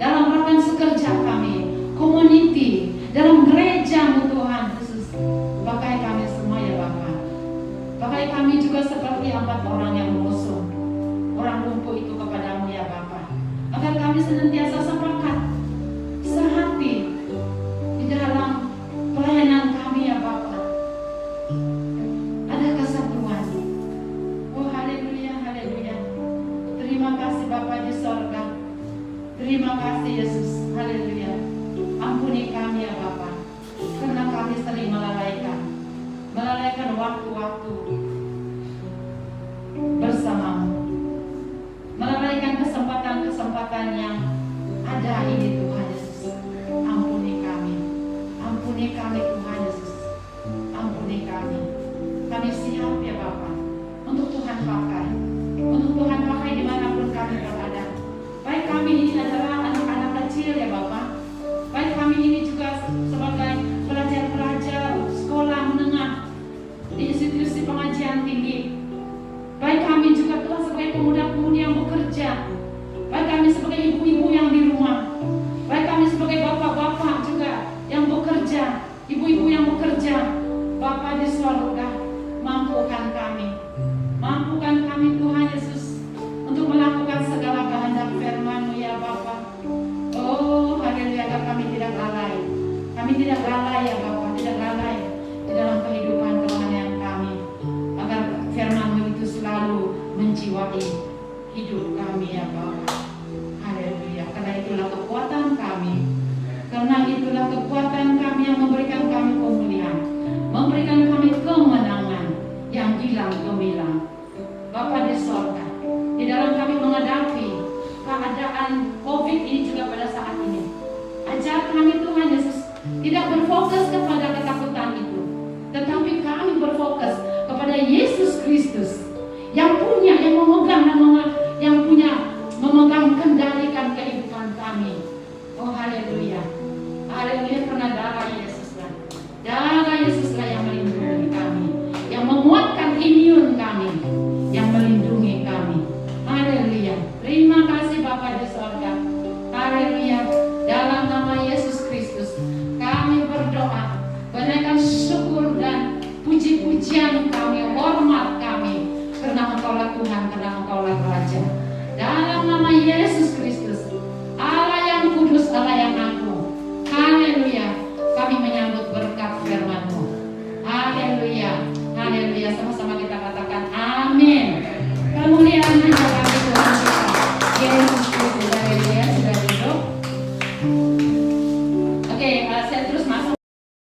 dalam rekan sekerja kami, community, dalam gereja-Mu Tuhan Yesus. Pakai kami semua ya Bapa. Pakai kami juga seperti 4 orang yang mengusung orang lumpuh itu kepada-Mu ya Bapa, agar kami senantiasa sepakat, sehati di dalam pelayanan kami ya Bapa. Ada kesatuan. Oh, haleluya, haleluya. Terima kasih Bapa di sorga. Terima kasih Yesus. Haleluya. Ampuni kami ya Bapa, karena kami sering melalaikan waktu-waktu bersama-Mu, melalaikan kesempatan-kesempatan yang ada ini Tuhan Yesus. Ampuni kami Tuhan Yesus. Ampuni kami. Kami siap ya Bapa untuk Tuhan pakai, dimanapun kami berada. Baik kami ini adalah anak-anak kecil ya Bapa, baik kami ini juga sebagai pelajar-pelajar sekolah menengah di institusi pengajian tinggi, baik kami juga telah sebagai pemuda-pemudi yang bekerja, baik kami sebagai ibu-ibu yang di rumah, baik kami sebagai bapak-bapak juga yang bekerja, ibu-ibu yang bekerja. Bapa di surga, mampukan kami Tuhan Yesus untuk melakukan segala kehendak firman-Mu ya Bapa. Oh, haleluya, agar kami tidak lalai. Kami tidak lalai ya Bapa, tidak lalai di dalam kehidupan kerohanian kami, agar firman-Mu itu selalu menjiwai hidup kami ya Bapa. Haleluya. Karena itulah kekuatan kami. Yang memberikan kami pemulihan, memberikan kami kemenangan yang hilang gemilang. Bapa di sorga, di dalam kami menghadapi keadaan COVID ini juga pada saat ini, ajar kami Tuhan Yesus tidak berfokus kepada ketakutan itu, tetapi kami berfokus kepada Yesus Kristus yang memegang kendalikan kehidupan kami. Oh haleluya, haleluya, karena darah Yesuslah yang melindungi kami, yang menguatkan imun kami, yang melindungi kami. Haleluya. Terima kasih Bapa di sorga. Haleluya. Dalam nama Yesus Kristus kami berdoa, menaikkan syukur dan puji-pujian kami, hormat kami, karena Engkaulah Tuhan, karena Engkaulah Raja. Dalam nama Yesus Kristus, Allah yang kudus, Allah yang agung. Haleluya.